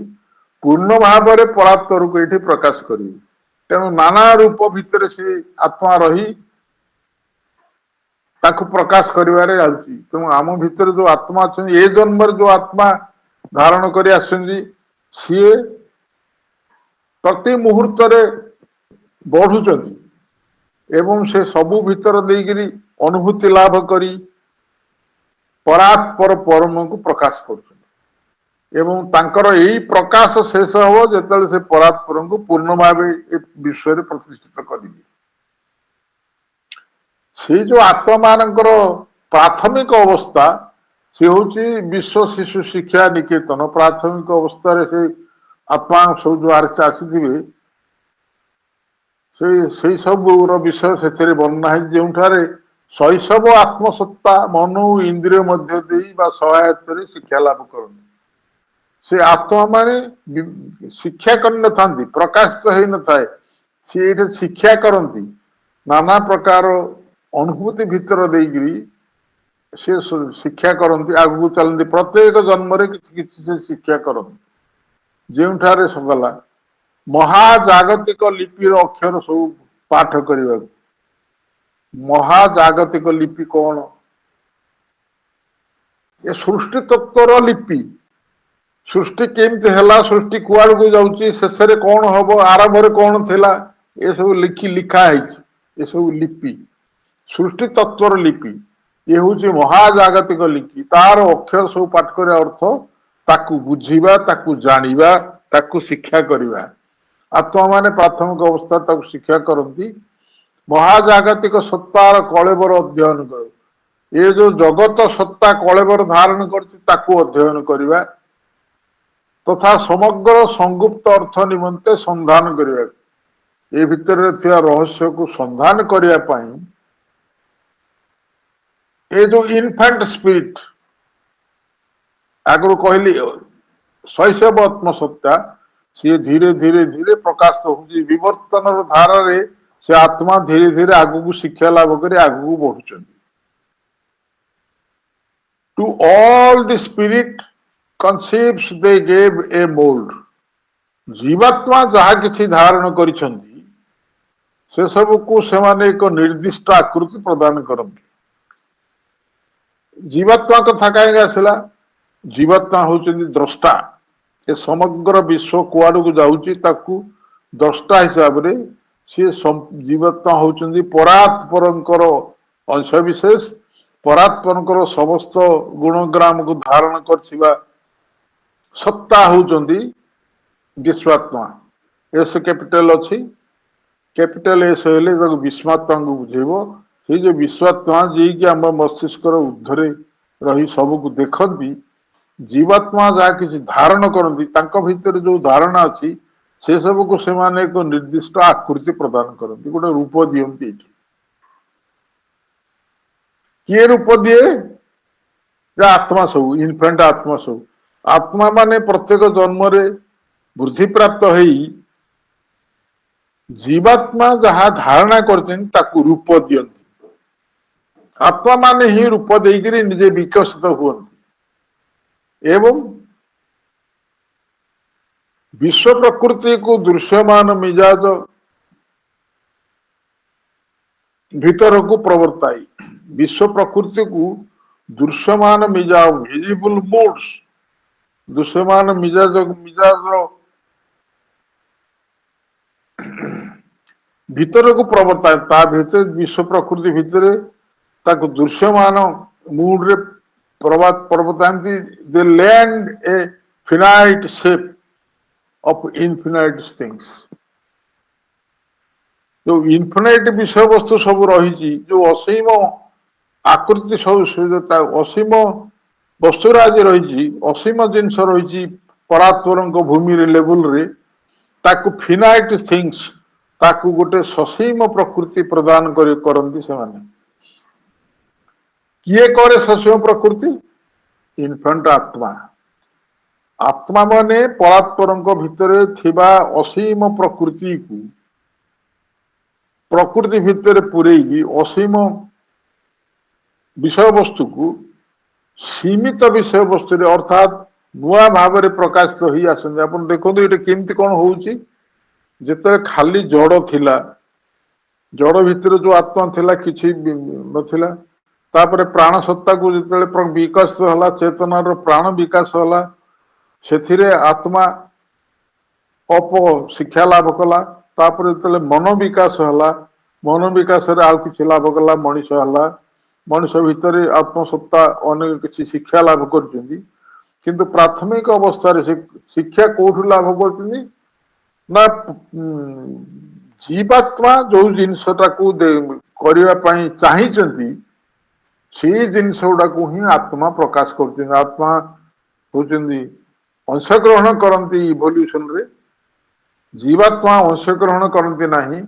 ପୂର୍ଣ୍ଣ ଭାବରେ ପରାତ୍ପରକୁ ଏଠି ପ୍ରକାଶ କରିବେ। ତେଣୁ ନାନା ରୂପ ଭିତରେ ସେ ଆତ୍ମା ରହି ତାକୁ ପ୍ରକାଶ କରିବାରେ ଯାଉଛି। ତେଣୁ ଆମ ଭିତରେ ଯୋଉ ଆତ୍ମା ଅଛନ୍ତି, ଏ ଜନ୍ମରେ ଯୋଉ ଆତ୍ମା ଧାରଣ କରି ଆସୁଛନ୍ତି, ସିଏ ପ୍ରତି ମୁହୂର୍ତ୍ତରେ ବଢୁଛନ୍ତି ଏବଂ ସେ ସବୁ ଭିତର ଦେଇକିରି ଅନୁଭୂତି ଲାଭ କରି ପରାତ୍ପର ପରମକୁ ପ୍ରକାଶ କରୁଛନ୍ତି। ଏବଂ ତାଙ୍କର ଏଇ ପ୍ରକାଶ ଶେଷ ହବ ଯେତେବେଳେ ସେ ପରାତ୍ପରଙ୍କୁ ପୂର୍ଣ୍ଣ ଭାବେ ଏ ବିଶ୍ୱରେ ପ୍ରତିଷ୍ଠିତ କରିବେ। ସେଇ ଯୋଉ ଆତ୍ମା ମାନଙ୍କର ପ୍ରାଥମିକ ଅବସ୍ଥା, ସେ ହଉଛି ବିଶ୍ୱ ଶିଶୁ ଶିକ୍ଷା ନିକେତନ। ପ୍ରାଥମିକ ଅବସ୍ଥାରେ ସେ ଆତ୍ମା ସବୁ ଯୋଉ ଆସିଥିବେ, ସେଇ ସବୁର ବିଷୟ ସେଥିରେ ବର୍ଣ୍ଣନା ହେଇଛି, ଯେଉଁଠାରେ ଶୈଶବ ଆତ୍ମସତ୍ତା ମନ ଓ ଇନ୍ଦ୍ରିୟ ମଧ୍ୟ ଦେଇ ବା ସହାୟତାରେ ଶିକ୍ଷା ଲାଭ କରନ୍ତି। ସେ ଆତ୍ମା ମାନେ ଶିକ୍ଷା କରିନଥାନ୍ତି, ପ୍ରକାଶିତ ହେଇନଥାଏ, ସେ ଏଇଠି ଶିକ୍ଷା କରନ୍ତି। ନାନା ପ୍ରକାର ଅନୁଭୂତି ଭିତର ଦେଇକିରି ସେ ଶିକ୍ଷା କରନ୍ତି, ଆଗକୁ ଚାଲନ୍ତି। ପ୍ରତ୍ୟେକ ଜନ୍ମରେ କିଛି କିଛି ସେ ଶିକ୍ଷା କରନ୍ତି। ଯେଉଁଠାରେ ଗଲା ମହାଜାଗତିକ ଲିପିର ଅକ୍ଷର ସବୁ ପାଠ କରିବାକୁ। ମହାଜାଗତିକ ଲିପି କଣ? ଏ ସୃଷ୍ଟି ତତ୍ଵର ଲିପି। ସୃଷ୍ଟି କେମିତି ହେଲା, ସୃଷ୍ଟି କୁଆଡକୁ ଯାଉଛି, ଶେଷରେ କଣ ହବ, ଆରମ୍ଭରେ କଣ ଥିଲା, ଏସବୁ ଲିଖା ହେଇଛି। ଏସବୁ ଲିପି ସୃଷ୍ଟି ତତ୍ଵର ଲିପି। ଇଏ ହଉଛି ମହାଜାଗତିକ ଲିପି। ତାର ଅକ୍ଷର ସବୁ ପାଠ କରିବା ଅର୍ଥ ତାକୁ ବୁଝିବା, ତାକୁ ଜାଣିବା, ତାକୁ ଶିକ୍ଷା କରିବା। ଆତ୍ମା ମାନେ ପ୍ରାଥମିକ ଅବସ୍ଥା ତାକୁ ଶିକ୍ଷା କରନ୍ତି। ମହାଜାଗତିକ ସତ୍ତାର କଳେବର ଅଧ୍ୟୟନ କର। ଏ ଯୋଉ ଜଗତ ସତ୍ତା କଳେବର ଧାରଣ କରିଛି, ତାକୁ ଅଧ୍ୟୟନ କରିବା। तथा समग्र संगुप्त अर्थ निमंते संधान करिया ए भितर थिया रहस्य को संधान करिया पाई ए जो इनफेंट स्पिरिट आगु कहली शैशव आत्मसत्ता सी धीरे धीरे धीरे प्रकाश होची विवर्तन धारा रे से आत्मा धीरे धीरे आगु को शिक्षा लाभ कर आगु को बढ़ुचंदी to all the spirit concepts they gave a mould जीवात्मा जहा किछि धारण करिसंती से सब को सेमाने एक निर्दिष्ट आकृति प्रदान करते जीवात्मा कथा कहीं आसला जीवात्मा होचंदी द्रष्टा ए समग्र विश्व कुआड़ को जाउची ताकू द्रष्टा हिसाब रे सी जीवात्मा होचंदी परात्परंकर अंश विशेष परात्परंकर समस्त गुणग्राम को धारण करथिबा सत्ता होचंदी विश्वात्मा एस कैपिटल अच्छी कैपिटल एस हेले विश्वात्मा को बुझेब से जो विश्वात्मा जी कि आम मस्तिष्क ऊर्धरे रही सब को देखती जीवात्मा जहाँ किसी धारण करती भितर जो धारणा अच्छी से सब को से एक निर्दिष्ट आकृति प्रदान करती गोटे रूप दियंती किए रूप दिए आत्मा सब इनफेंट आत्मा सब आत्मा माने प्रत्येक जन्म वृद्धि प्राप्त होई जीवात्मा जहा धारणा करते रूप दियंती आत्मा माने ही रूप देकरी निजे विकसित हुअन्ति एवं विश्व प्रकृति को दृश्यमान मिजाज भीतर को प्रवर्ताई विश्व प्रकृति को दृश्यमान मिजाज विजिबल मोड्स दृश्यमान मिजाज मिजाज भीतर को प्रवर्ताए ता भीतर विश्व प्रकृति भीतर ताको दृश्यमान मूड रे प्रवर्ताएंती they lend a finite shape of infinite things जो इनफिनाइट विषय वस्तु सब रही जो असीम आकृति सब असीम वस्तुराज रही असीम जिनस रही परात्पर भूमि लेवल रे ताकू फिनाइट थिंग्स ताकू गोटे ससीम प्रकृति प्रदान करती से किए करे ससीम प्रकृति इनफेंट आत्मा आत्मा माने परात्पर भितर थिबा असीम प्रकृति को प्रकृति भितर पुरेगी असीम विषय वस्तु को सीमित विषय वस्तु अर्थात नुआ भाव में प्रकाशित हो आसते आप देखो ये केमती कौन होची जिते खाली जड़ थिला जड़ भितर जो आत्मा थिला किछि नथिला तापरे प्राण सत्ता को जिते विकास होला चेतनार प्राण विकास होला सेथिरे आत्मा अप शिक्षा लाभ कला तापरे जिते मन विकास होला मन विकास रे आउ किछि लाभ कला मनीष होला मनीष भितर आत्मसत्ता अनेक किछि शिक्षा लाभ करछिंदी किंतु प्राथमिक अवस्था रे शिक्षा कोठु लाभ करछिंदी ना जीवात्मा जो जिनसटा को करबा पई चाहिचंती से जिनस गुड़ा को ही आत्मा प्रकाश करछिंदी आत्मा होचंदी अंशग्रहण करती इवोल्यूशन रे जीवात्मा अंशग्रहण करती नहीं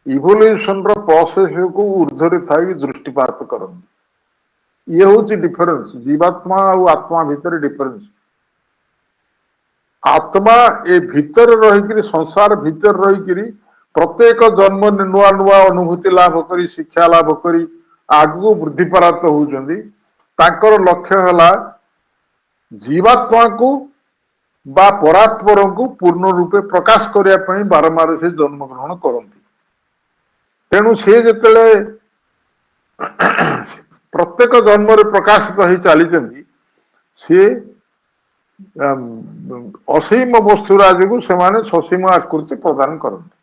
इवोल्यूशन रो प्रोसेस को ऊर्ध्वरे थाई दृष्टिपात करती ये होची डिफरेंस जीवात्मा और आत्मा भितर डिफरेंस आत्मा ए भितर रही संसार भितर रही प्रत्येक जन्म नुआ नुआ अनुभूति लाभ करी शिक्षा लाभ करी आगु वृद्धि प्राप्त होउचंदी ताकर लक्ष्य हला जीवात्मा को बा परात्पर को पूर्ण रूपे प्रकाश करिया पई बारंबार से जन्म ग्रहण करती तेणु से जेतले प्रत्येक जन्म रे प्रकाशित हो चली सी असीम वस्तुराज को से ससीम आकृति प्रदान करते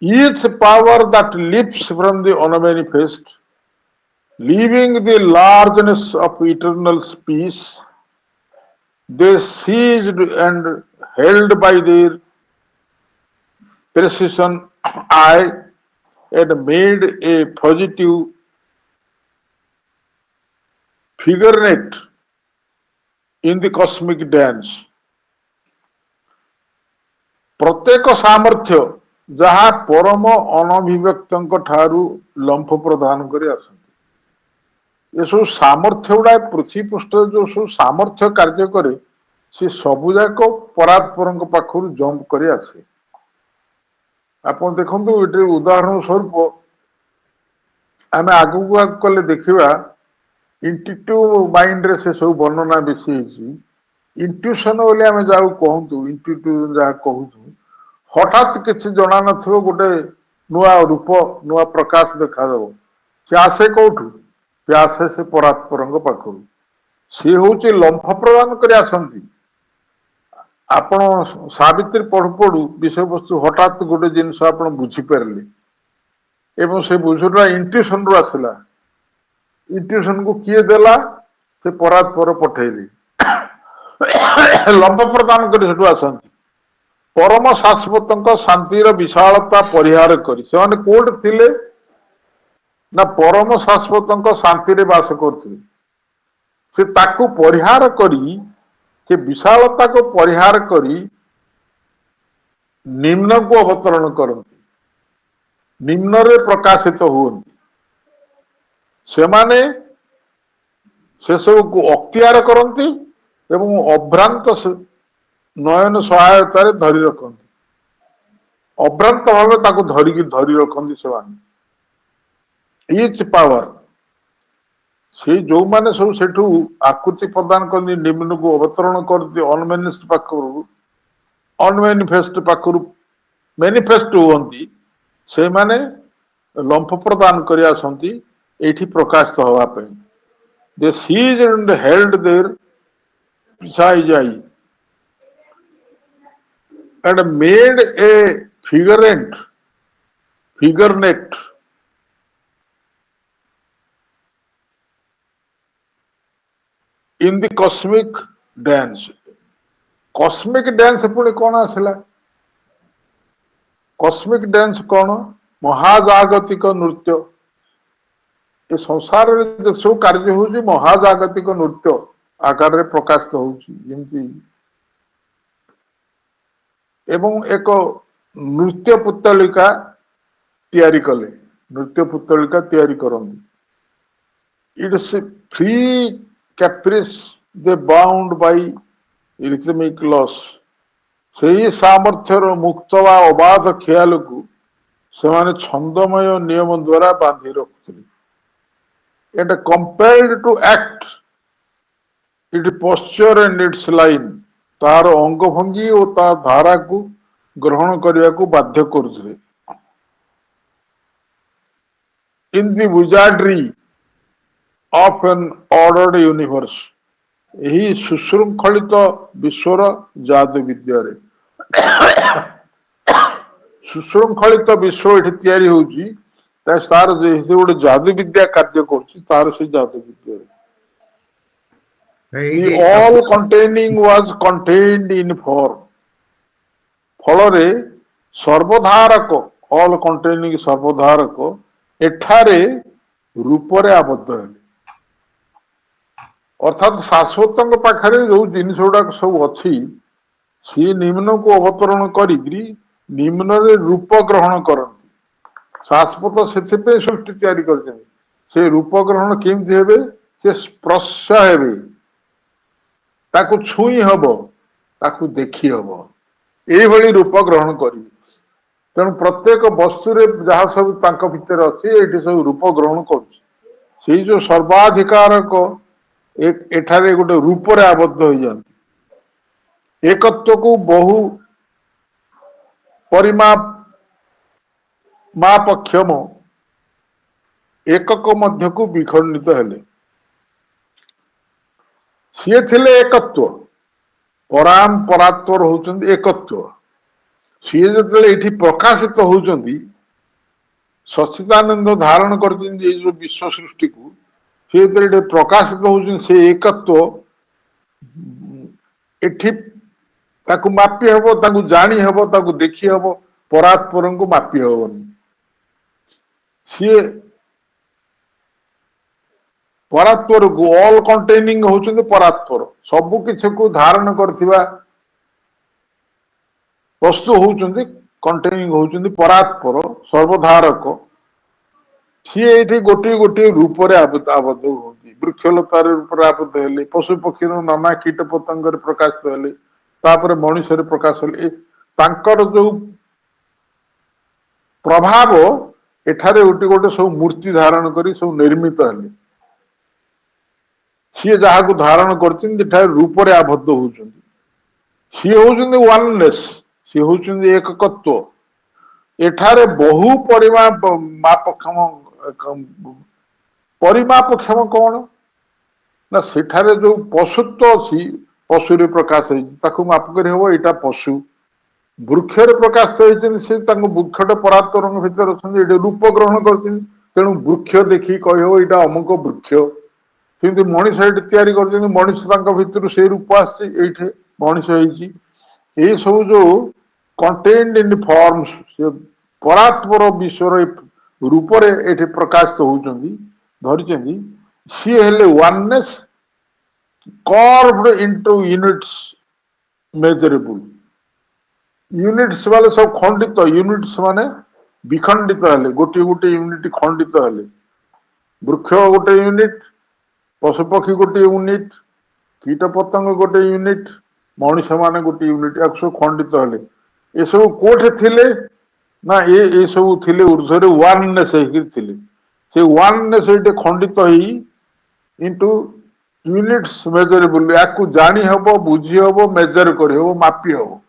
each power that leaps from the unmanifest, leaving the largeness of eternal peace, they seized and held by their precision eye and made a positive figurenet in the cosmic dance. प्रत्येक सामर्थ्य जहा परम अनभिव्यक्त ठारू लंफ प्रदान कर ये सब सामर्थ्य गुड़ा पृथ्वी पृष्ठ जो सब सामर्थ्य कार्य करे सी सबुजाक परात्पर पाखु जंप कर आसे आप देखु ये उदाहरण स्वरूप आम आगू आग कले देखा इंट्यूटिव माइंड रे से सब वर्णना बेसी इंट्यूशन बोले आम जाऊ कहतु इंट्यूटिव जहाँ कहूँ हठात किसी जना न गोटे नुआ रूप नुआ प्रकाश देखादेव सी आसे कौटू सी आसे से परात्पर पाखु सी हूँ लंफ प्रदान कर आसती आपण सावित्री पढ़ु पढ़ु विषय वस्तु हठात गोटे जिनस आप बुझीपारे एवं से बुझुटा इंट्यूशन रु आसला इंट्यूशन को किए देला से परात्पर पठेली लंफ प्रदान कर आसती परम शाश्वत शांतिर विशालता परिहार कर कोट थिले ना परम शाश्वत शांति रे बास करते से ताकू परिहार करी के विशालता को परिहार करी निम्न को अवतरण करती निम्न रे प्रकाशित हुअन्ति सेमाने से सब को अख्तियार करती एवं अभ्रांत नयन सहायता रे धरी रखती अभ्रांत भाव धरी रखती से इच पावर से जो माने सब सेठू आकृति प्रदान करती निम्न को अवतरण करती अनमेनिस्ट पाखरु अनमेनिफेस्ट पाखरु मैनिफेस्ट हुअन्ति से माने लंफ प्रदान कर आसती एठी प्रकाशित हवा पे they seize and held their precise and made a figurenet in the cosmic dance. Cosmic dance पुणी कौन आसला कस्मिक डांस कौन महाजागतिक नृत्य ये संसार में सब कार्य हूँ महाजागतिक नृत्य आकार रे प्रकाशित होती एवं एक नृत्य पुतलिका तैयारी कले नृत्य पुतलिका तैयारी करती it's free Caprice they bound by rhythmic loss से सामर्थ्यर मुक्त व अबाध ख्याल को से छंदमय नियम द्वारा बांधि रखुले and compelled to act it posture and its line तार अंग भंगी और ता धारा को ग्रहण करने को बाध्य करुले इन दी विजार्डरी ऑफ एन ऑर्डर्ड यूनिवर्स यही सुशृंखलित विश्वर जादू विद्या सुशृंखलित विश्व ये तैयारी होची तार गोटे जादू विद्या कार्य कर जादू विद्या The all containing was contained in form. फलरे सर्वधारक all containing सर्वधारक एठारे रूपरे आबद्ध है अर्थात शाश्वत पाखरे जो जिन गुड़ाक सब अच्छी सी निम्न को अवतरण करी निम्न रे रूप ग्रहण करती शाश्वत से सृष्टि तैयारी कर रूप ग्रहण केमती हेबे से स्पर्श हेबे ताकू छुई हम ताकू देखी हम यही रूप ग्रहण करी तेणु प्रत्येक वस्तु जहाँ सब भितर अच्छी ये सब रूप ग्रहण कर जो सर्वाधिकारक एठारे गोटे रूप रे आबद्ध हो जाती एकत्व को बहु परिमाप मापक्षम एकक मध्य को विखंडित हेले सी थे एकत्व पराम परात्पर होती एकत्व सी जो ये प्रकाशित होती सच्चिदानंद धारण कर जो विश्व सृष्टि को सी प्रकाशित होती से एकत्व एठी ताकू मापी हम ताकू जानी हम ताकू देखी हम परात्पर को मापी हबनी सी परात्पर को ऑल कंटेनिंग होचंदी परात्पर सब किछि को धारण करथिबा वस्तु होचंदी कंटेनिंग होचंदी परात्पर सर्वधारक सी ये गोटे गोटे रूप आबद्ध होती वृक्षलतार रूप आबद्ध हेले पशु पक्षी नाना कीट पतंग प्रकाशित हेले तापर मनुष्य प्रकाश हेले तांकर जो प्रभाव एठारे गोटे गोटे सब मूर्ति धारण करी सब निर्मित हेले सी जहाँ को धारण कर रूप आबद्ध होती सी हूँ वननेस सी हूँ एकत्व एठारे बहु मापक्षम परिमापक्षम कौन ना सेठारे जो पशुत्व अच्छी पशु प्रकाश है माप कर यहाँ पशु वृक्ष प्रकाश से वृक्ष परात्पर भर अच्छे रूप ग्रहण कर तेणु वृक्ष देखी कह यहाँ अमुक वृक्ष सेमती मनीष ये मनीष भर से रूप आसे मनीष ये सब जो कंटेन्ड इन फॉर्म्स परात्पर विश्वर रूप से प्रकाशित होती धरी सी हेले oneness curved into units measurable units वाले सब खंडित यूनिट्स माने विखंडित हेले गोटे गोटे यूनिट खंडित हेले वृक्ष गोटे यूनिट पशुपक्षी गोटे यूनिट कीट पतंग गोटे यूनिट मनुष्य माने गोटे यूनिट या सब खंडित हेले ये सब कोठे थिले ना ये सब थिले ऊर्ध्व वननेस थिले से वननेस ये खंडित ही इंटू यूनिट्स मेजरेबल या जानी हब बुझी हब मेजर कर मापी हब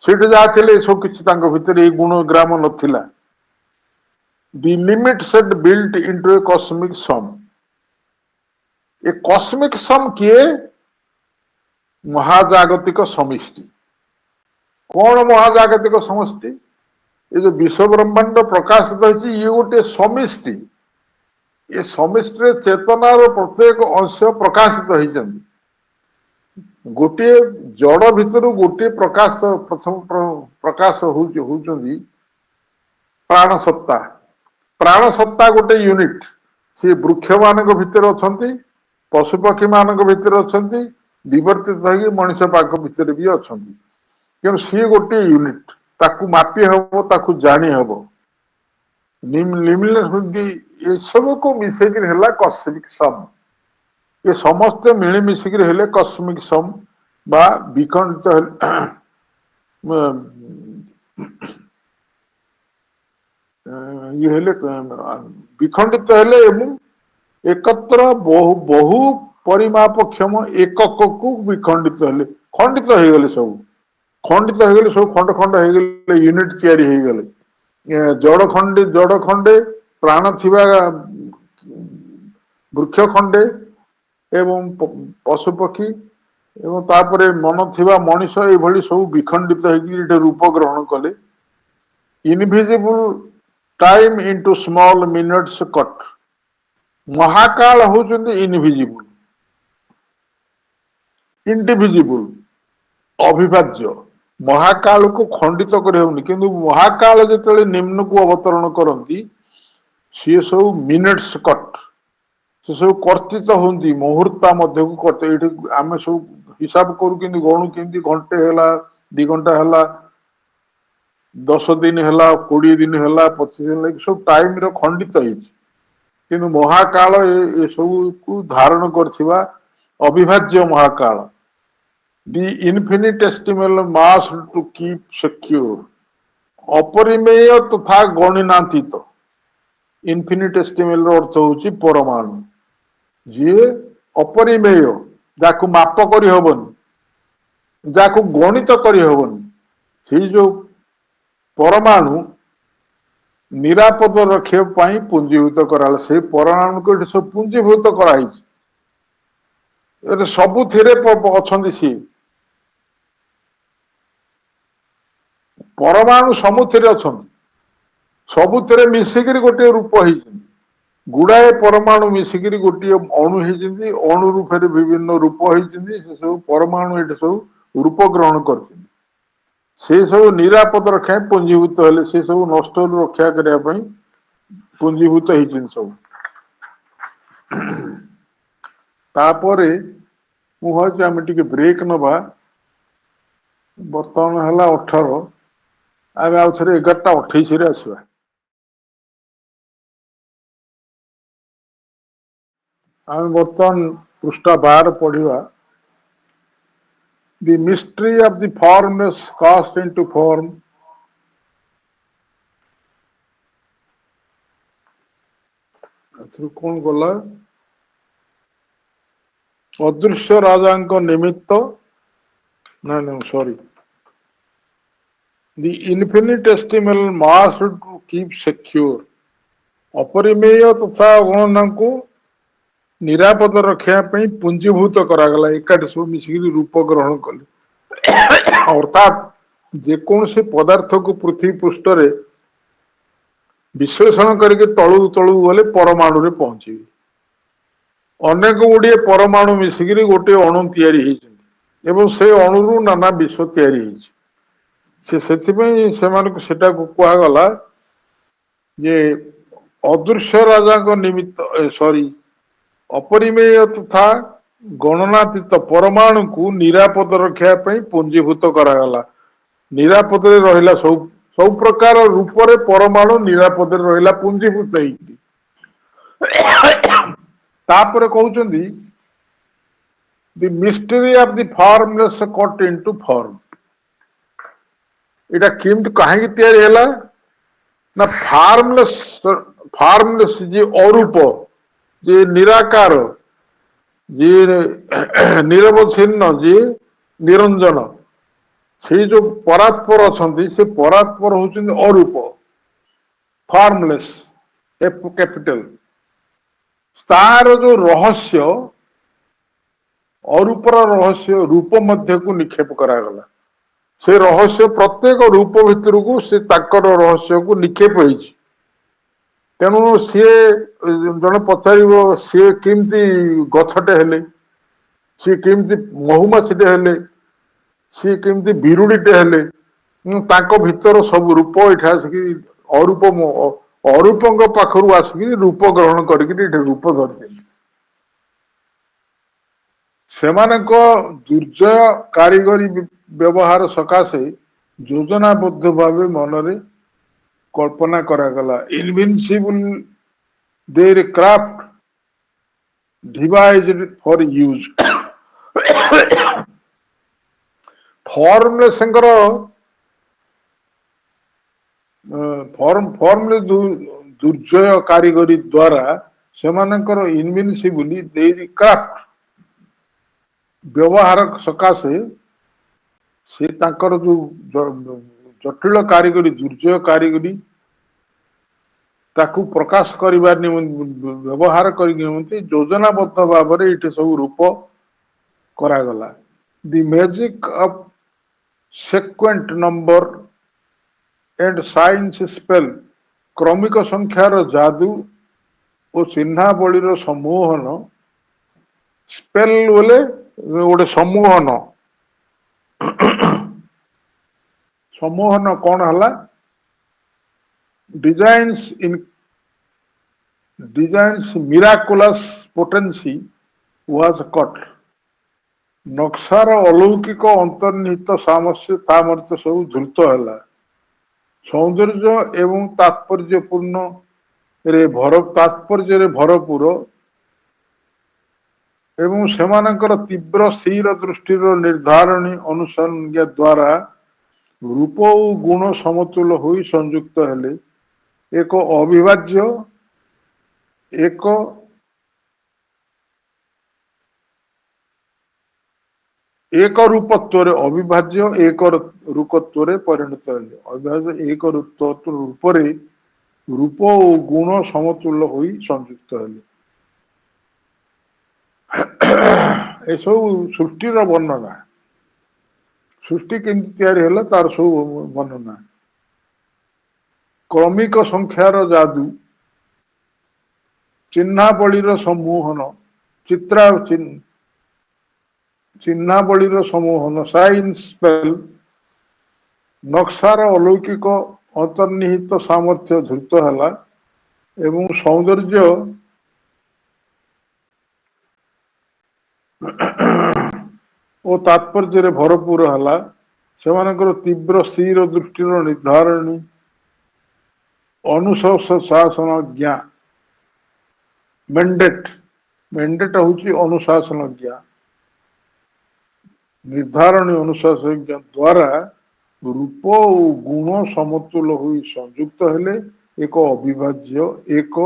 से जहाँ थे सब किसी भीतर ये गुण ग्राम नथिला the limit set built into a cosmic sum a cosmic sum किए महाजागतिक समिष्टि कौन महाजागतिक समष्टि ये जो विश्व ब्रह्मांड प्रकाशित होती ये गोटे समिष्टि ये समिष्टि चेतनार प्रत्येक अंश प्रकाशित होती गोटे जड़ भितर गोटे प्रकाश प्रथम प्रकाश होती प्राण सत्ता गोटे यूनिट सी वृक्ष मान भीतर अच्छा पशुपक्षी मान भीतर अच्छा विवर्तित हो मनुष्य पाक भीतर भी अच्छा क्यों सी गोटे यूनिट ताकू मापी हम ताकू जानी हम ये सब को मिसेक कस्मिक सम ये समस्ते मिली मिसिक हेले कस्मिक सम बा विखंडित ये हेले विखंडित हेले एवं एकत्र बहु परिमापक्षम एकक को विखंडित हेले खंडित हो गले सब खंडित हो गले सब खंड खंड हो गले यूनिट तैयारी हो गले जड़ खंडे प्राण थिबा वृक्ष खंडे एवं पशुपक्षी एवं तापरे मन थिबा मनुष्य ये सब विखंडित होकर रूप ग्रहण कले invisible time into small minutes cut महाकाल होचंदी इनविजिबल इंडिविजिबल अविभाज्य महाकाल को खंडित करनी किंतु महाकाल जो निम्न को अवतरण करती सी सब मिनिट्स कट से सब कर्तित होती मुहूर्ता मध्य को करते आम सब हिसाब करू कि गणु केमती घंटे है 2 घंटा है 10 दिन है 20 दिन है 25 दिन सब टाइम खंडित हो महाकाल ये सब को धारण कर अविभाज्य Mahakal the infinitesimal mass to keep secure अपरिमेय तथा गणनातीत इनफिनिटेसिमल अर्थ होची परमाणु जे अपरिमेय जाकु माप करि हबनी जाकु गणित करि हबनी से जो परमाणु निरापद रखे पाई पुंजीभूत कराल से परमाणु को सब पुंजीभूत कराई सबु थिरे अछंती सी परमाणु समुद्र अच्छा सबुथ मिसिक गोटे रूप हो गुड़ाए परमाणु मिसिक गोटे अणु होती अणु रूप विभिन्न रूप होती सब परमाणु ये सब रूप ग्रहण कर सब निरापद रक्षा पुंजीभूत हेले से सब नष्ट रक्षा करने पुंजीभूत होती सब तापरे मु भावुछि आमे टिके ब्रेक नबा बर्तमान हला 18 आमे आउ थरे 11:28 रे आसीबा आमे बर्तमान पृष्ठ 12 पढ़िबा the mystery of the formless cast into form कौन गला अदृश्य राजा निमित्त ना ना sorry the infinitesimal mass to keep secure अपरिमेय तथा गणना को निरापद रखा पुंजीभूत करागला एकाठी सब मिसिक रूप ग्रहण कले अर्थात जेकोसी पदार्थ को पृथ्वी पृष्ठ रे विश्लेषण करके तलू तलू गले परमाणु रे पहुंची अनेक गुड़िए परमाणु मिसिक गोटे अणु तैयारी एवं से अणुरु नाना विश्व तैयारी सेटा को कहगला जे अदृश्य राजा निमित्त सॉरी अपरिमेय तथा गणनातीत परमाणु को निरापद रखा पुंजीभूत करागला निरापद रहा सब प्रकार रूप रे परमाणु निरापद रहा पुंजीभूत तापर कहउचंदी the mystery of the formless cut into form इटा किमत कहीं तैयारी हैला ना फार्मलेस जे अरूप जे निराकार जे निरवच्छिन्न जे निरंजन से जो परात्पर अछंती से परात्पर होचंदी अरूप फार्मलेस एफ कैपिटल तार जो रहस्य अरूपर रहस्य रूप मध्य को निक्षेप करागला से रहस्य प्रत्येक रूप भितर को से ताकर रहस्य को निक्षेप होइछि तेणु सी जन पचार सी केमती गछटे हेले सी केमती महुमाछीटे हेले सी केमती बिरुड़ीटे हेले ताको भितर सब रूप इठा आसिकी अरूप अरूपंग पाखरु आसिकी रूप ग्रहण करके रूप धरते सेमानक दुर्जय कारीगरी व्यवहार सकाशे योजनाबद्ध भाव मनरे कल्पना करागला invincible their craft devised for use formless formless दुर्जय कारीगरी द्वारा सेमानकर इनविंसिबली देयर क्राफ्ट व्यवहार सकाशे से ताकर जो जटिल कारीगरी दुर्जय कारीगरी ताकू प्रकाश करिबार व्यवहार करके योजनाबद्ध भाव में ये सब रूप करागला the magic of sequent number and science spell क्रमिक संख्यार जादू और चिन्हावलीर सम्मोहन स्पेल बोले गोटे सम्मोहन सम्मोहन कौन हला designs miraculous potency was cut नक्शार अलौकिक अंतर्निहित सामर्थ्य सब धृत है सौंदर्य एवं तात्पर्यपूर्ण तात्पर्य भरपूर एवं सेमानकर तीव्र स्थिर दृष्टि निर्धारणी अनुसंज्ञा द्वारा रूप और गुण समतुल हो संयुक्त हेले एक अविभाज्य एक रूपत्व अविभाज्य एक रूपत्व परिणत हेले अविभाज्य एक रूप रूप और गुण समतुल हो संयुक्त हेले सब सृष्टिर वर्णना सृष्टि केमती तैयारी है तार सब वर्णना क्रमिक संख्यार जादू चिन्हावलीर सम्मोहन चिन्हावलीर सम्मोहन साइंस स्पेल नक्शार अलौकिक अंतर्निहित सामर्थ्य धृत है एवं सौंदर्य ଓ ତାତ୍ପର୍ଯ୍ୟରେ ଭରପୁର ହେଲା ସେମାନଙ୍କର ତୀବ୍ର ସ୍ଥିର ଦୃଷ୍ଟିର ନିର୍ଦ୍ଧାରଣୀ ଅନୁଶାସନ ଜ୍ଞା ମେଣ୍ଡେଟ ହଉଛି ଅନୁଶାସନ ଜ୍ଞା ନିର୍ଦ୍ଧାରଣୀ ଅନୁଶାସନ ଦ୍ୱାରା ରୂପ ଓ ଗୁଣ ସମତୁଲ ହୋଇ ସଂଯୁକ୍ତ ହେଲେ ଏକ ଅବିଭାଜ୍ୟ ଏକ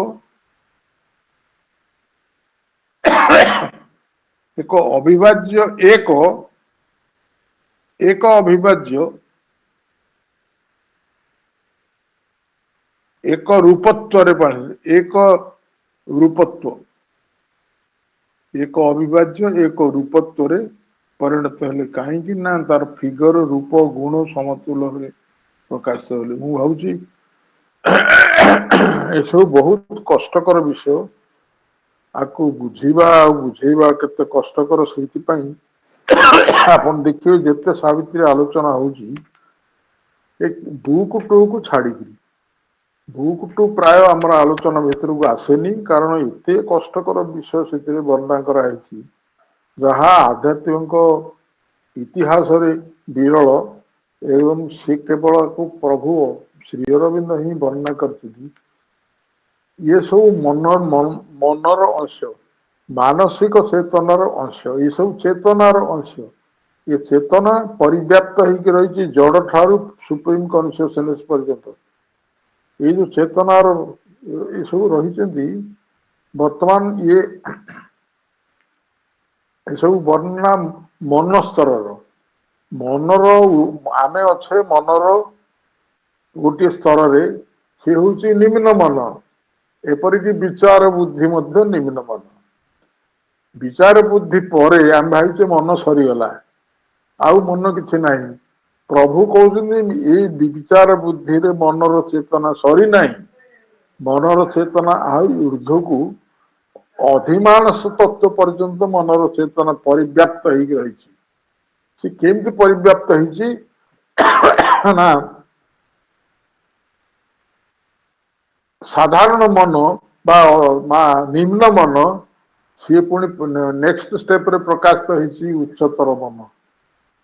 ଅବିଭାଜ୍ୟ ଏକ ଅବିଭାଜ୍ୟ ଏକ ରୂପତ୍ୱରେ ଏକ ରୂପତ୍ୱ ଏକ ଅବିଭାଜ୍ୟ ଏକ ରୂପତ୍ୱରେ ପରିଣତ ହେଲେ କାହିଁକି ନା ତାର ଫିଗର ରୂପ ଗୁଣ ସମତୁଲରେ ପ୍ରକାଶ ହେଲେ ମୁଁ ଭାବୁଛି ଏସବୁ ବହୁତ କଷ୍ଟକର ବିଷୟ ଆକୁ ବୁଝିବା ଆଉ ବୁଝେଇବା କେତେ କଷ୍ଟକର ସେଇଥିପାଇଁ ଆପଣ ଦେଖିବେ ଯେତେ ସାବିତ୍ରୀ ଆଲୋଚନା ହଉଛି ଏ ବୁକ୍ ଟୁକୁ ଛାଡିକି ବୁକ୍ ଟୁ ପ୍ରାୟ ଆମର ଆଲୋଚନା ଭିତରକୁ ଆସେନି କାରଣ ଏତେ କଷ୍ଟକର ବିଷୟ ସେଥିରେ ବର୍ଣ୍ଣନା କରାଯାଇଛି ଯାହା ଆଧ୍ୟାତ୍ମିକ ଇତିହାସରେ ବିରଳ ଏବଂ ସେ କେବଳ ପ୍ରଭୁ ଶ୍ରୀ ଅରବିନ୍ଦ ହିଁ ବର୍ଣ୍ଣନା କରିଛନ୍ତି ଇଏ ସବୁ ମନର ଅଂଶ ମାନସିକ ଚେତନାର ଅଂଶ ଏ ସବୁ ଚେତନାର ଅଂଶ ଏ ଚେତନା ପରିବ୍ୟାପ୍ତ ହେଇକି ରହିଛି ଜଡ ଠାରୁ ସୁପ୍ରିମ କନସିୟସନେସ୍ ପର୍ଯ୍ୟନ୍ତ ଏଇ ଯୋଉ ଚେତନାର ଏ ସବୁ ରହିଛନ୍ତି ବର୍ତ୍ତମାନ ଇଏ ଏସବୁ ବର୍ଣ୍ଣନା ମନ ସ୍ତରର ମନର ଆମେ ଅଛେ ମନର ଗୋଟିଏ ସ୍ତରରେ ସେ ହଉଛି ନିମ୍ନ ମନ ଏପରିକି ବିଚାର ବୁଦ୍ଧି ମଧ୍ୟ ନିମ୍ନ ମନ ବିଚାର ବୁଦ୍ଧି ପରେ ଆମେ ଭାବୁଛେ ମନ ସରିଗଲା ଆଉ ମନ କିଛି ନାହିଁ ପ୍ରଭୁ କହୁଛନ୍ତି ଏଇ ବିଚାର ବୁଦ୍ଧିରେ ମନର ଚେତନା ସରିନାହିଁ ମନର ଚେତନା ଆହୁରି ଉର୍ଦ୍ଧ୍ୱକୁ ଅଧିମାନସ ତତ୍ଵ ପର୍ଯ୍ୟନ୍ତ ମନର ଚେତନା ପରିବ୍ୟାପ୍ତ ହେଇକି ରହିଛି ସେ କେମିତି ପରିବ୍ୟାପ୍ତ ହେଇଛି ନା ସାଧାରଣ ମନ ବା ନିମ୍ନ ମନ ସିଏ ପୁଣି ନେକ୍ସଟ ଷ୍ଟେପରେ ପ୍ରକାଶିତ ହେଇଛି ଉଚ୍ଚତର ମନ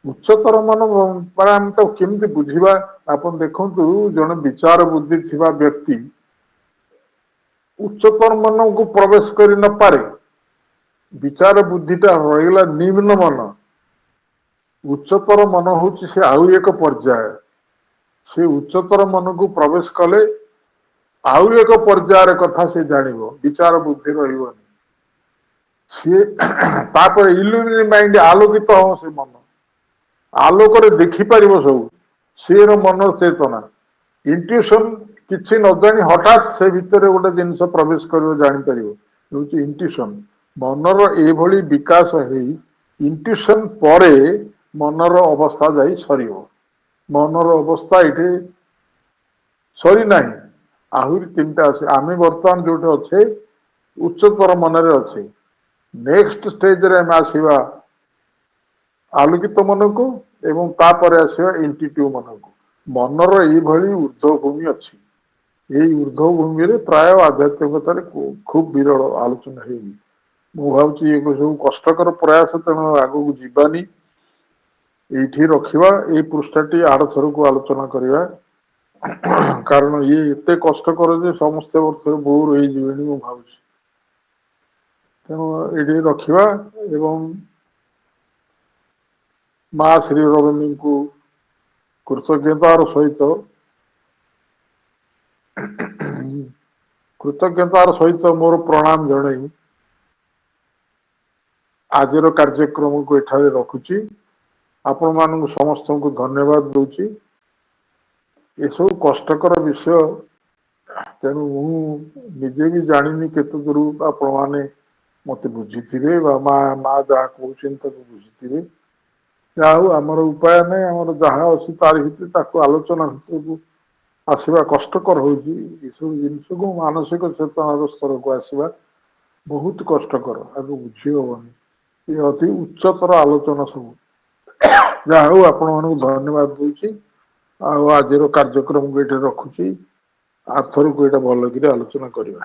ଉଚ୍ଚତର ମନ ମାନେ ଆମେ ତାକୁ କେମିତି ବୁଝିବା ଆପଣ ଦେଖନ୍ତୁ ଜଣେ ବିଚାର ବୁଦ୍ଧି ଥିବା ବ୍ୟକ୍ତି ଉଚ୍ଚତର ମନକୁ ପ୍ରବେଶ କରି ନପାରେ ବିଚାର ବୁଦ୍ଧିଟା ରହିଗଲା ନିମ୍ନ ମନ ଉଚ୍ଚତର ମନ ହଉଛି ସେ ଆଉ ଏକ ପର୍ଯ୍ୟାୟ ସେ ଉଚ୍ଚତର ମନକୁ ପ୍ରବେଶ କଲେ ଆଉ ଏକ ପର୍ଯ୍ୟାୟର କଥା ସେ ଜାଣିବ ବିଚାର ବୁଦ୍ଧି ରହିବନି ସିଏ ତାପରେ ଇଲ୍ୟୁମିନି ମାଇଣ୍ଡ ଆଲୋକିତ ହବ ସେ ମନ ଆଲୋକରେ ଦେଖିପାରିବ ସବୁ ସିଏର ମନର ଚେତନା ଇଣ୍ଟୁସନ କିଛି ନ ଜାଣି ହଠାତ୍ ସେ ଭିତରେ ଗୋଟେ ଜିନିଷ ପ୍ରବେଶ କରିବ ଜାଣିପାରିବ ହଉଛି ଇଣ୍ଟୁସନ ମନର ଏଇଭଳି ବିକାଶ ହେଇ ଇଣ୍ଟୁସନ ପରେ ମନର ଅବସ୍ଥା ଯାଇ ସରିବ ମନର ଅବସ୍ଥା ଏଇଠି ସରିନାହିଁ ଆହୁରି ତିନିଟା ଅଛି ଆମେ ବର୍ତ୍ତମାନ ଯୋଉଠି ଅଛେ ଉଚ୍ଚତର ମନରେ ଅଛେ ନେକ୍ସଟ ଷ୍ଟେଜରେ ଆମେ ଆସିବା ଆଲୋକିତ ମନକୁ ଏବଂ ତାପରେ ଆସିବା ଇଣ୍ଟିଟ୍ୟୁ ମନକୁ ମନର ଏଇଭଳି ଉର୍ଦ୍ଧ୍ୱ ଭୂମି ଅଛି ଏଇ ଉର୍ଦ୍ଧ୍ୱ ଭୂମିରେ ପ୍ରାୟ ଆଧ୍ୟାତ୍ମିକତାରେ ଖୁବ ବିରଳ ଆଲୋଚନା ହେଇନି ମୁଁ ଭାବୁଛି ଏ ସବୁ କଷ୍ଟକର ପ୍ରୟାସ ତେଣୁ ଆଗକୁ ଯିବାନି ଏଇଠି ରଖିବା ଏଇ ପୃଷ୍ଠାଟି ଆରଥରକୁ ଆଲୋଚନା କରିବା କାରଣ ଇଏ ଏତେ କଷ୍ଟକର ଯେ ସମସ୍ତେ ବର୍ତ୍ତମାନ ବୋର ହେଇଯିବେଣି ମୁଁ ଭାବୁଛି ତେଣୁ ଏଇଠି ରଖିବା ଏବଂ ମା ଶ୍ରୀ ଅରବିନ୍ଦଙ୍କୁ କୃତଜ୍ଞତାର ସହିତ କୃତଜ୍ଞତାର ସହିତ ମୋର ପ୍ରଣାମ ଜଣାଇ ଆଜିର କାର୍ଯ୍ୟକ୍ରମକୁ ଏଠାରେ ରଖୁଛି ଆପଣ ମାନଙ୍କୁ ସମସ୍ତଙ୍କୁ ଧନ୍ୟବାଦ ଦଉଛି ଏସବୁ କଷ୍ଟକର ବିଷୟ ତେଣୁ ମୁଁ ନିଜେ ବି ଜାଣିନି କେତେ ଦୂର ଆପଣ ମାନେ ମତେ ବୁଝିଥିବେ ବା ମା ଯାହା କହୁଛନ୍ତି ତାକୁ ବୁଝିଥିବେ ଯାହା ହଉ ଆମର ଉପାୟ ନାହିଁ ଆମର ଯାହା ଅଛି ତାରି ଭିତରେ ତାକୁ ଆଲୋଚନା ଭିତରକୁ ଆସିବା କଷ୍ଟକର ହଉଛି ଏସବୁ ଜିନିଷକୁ ମାନସିକ ଚେତନାର ସ୍ତରକୁ ଆସିବା ବହୁତ କଷ୍ଟକର ଆକୁ ବୁଝି ହବନି ଏ ଅତି ଉଚ୍ଚତର ଆଲୋଚନା ସବୁ ଯାହା ହଉ ଆପଣ ମାନଙ୍କୁ ଧନ୍ୟବାଦ ଦଉଛି ଆଉ ଆଜିର କାର୍ଯ୍ୟକ୍ରମକୁ ଏଇଠି ରଖୁଛି ଆରଥରକୁ ଏଇଟା ଭଲ କିରି ଆଲୋଚନା କରିବା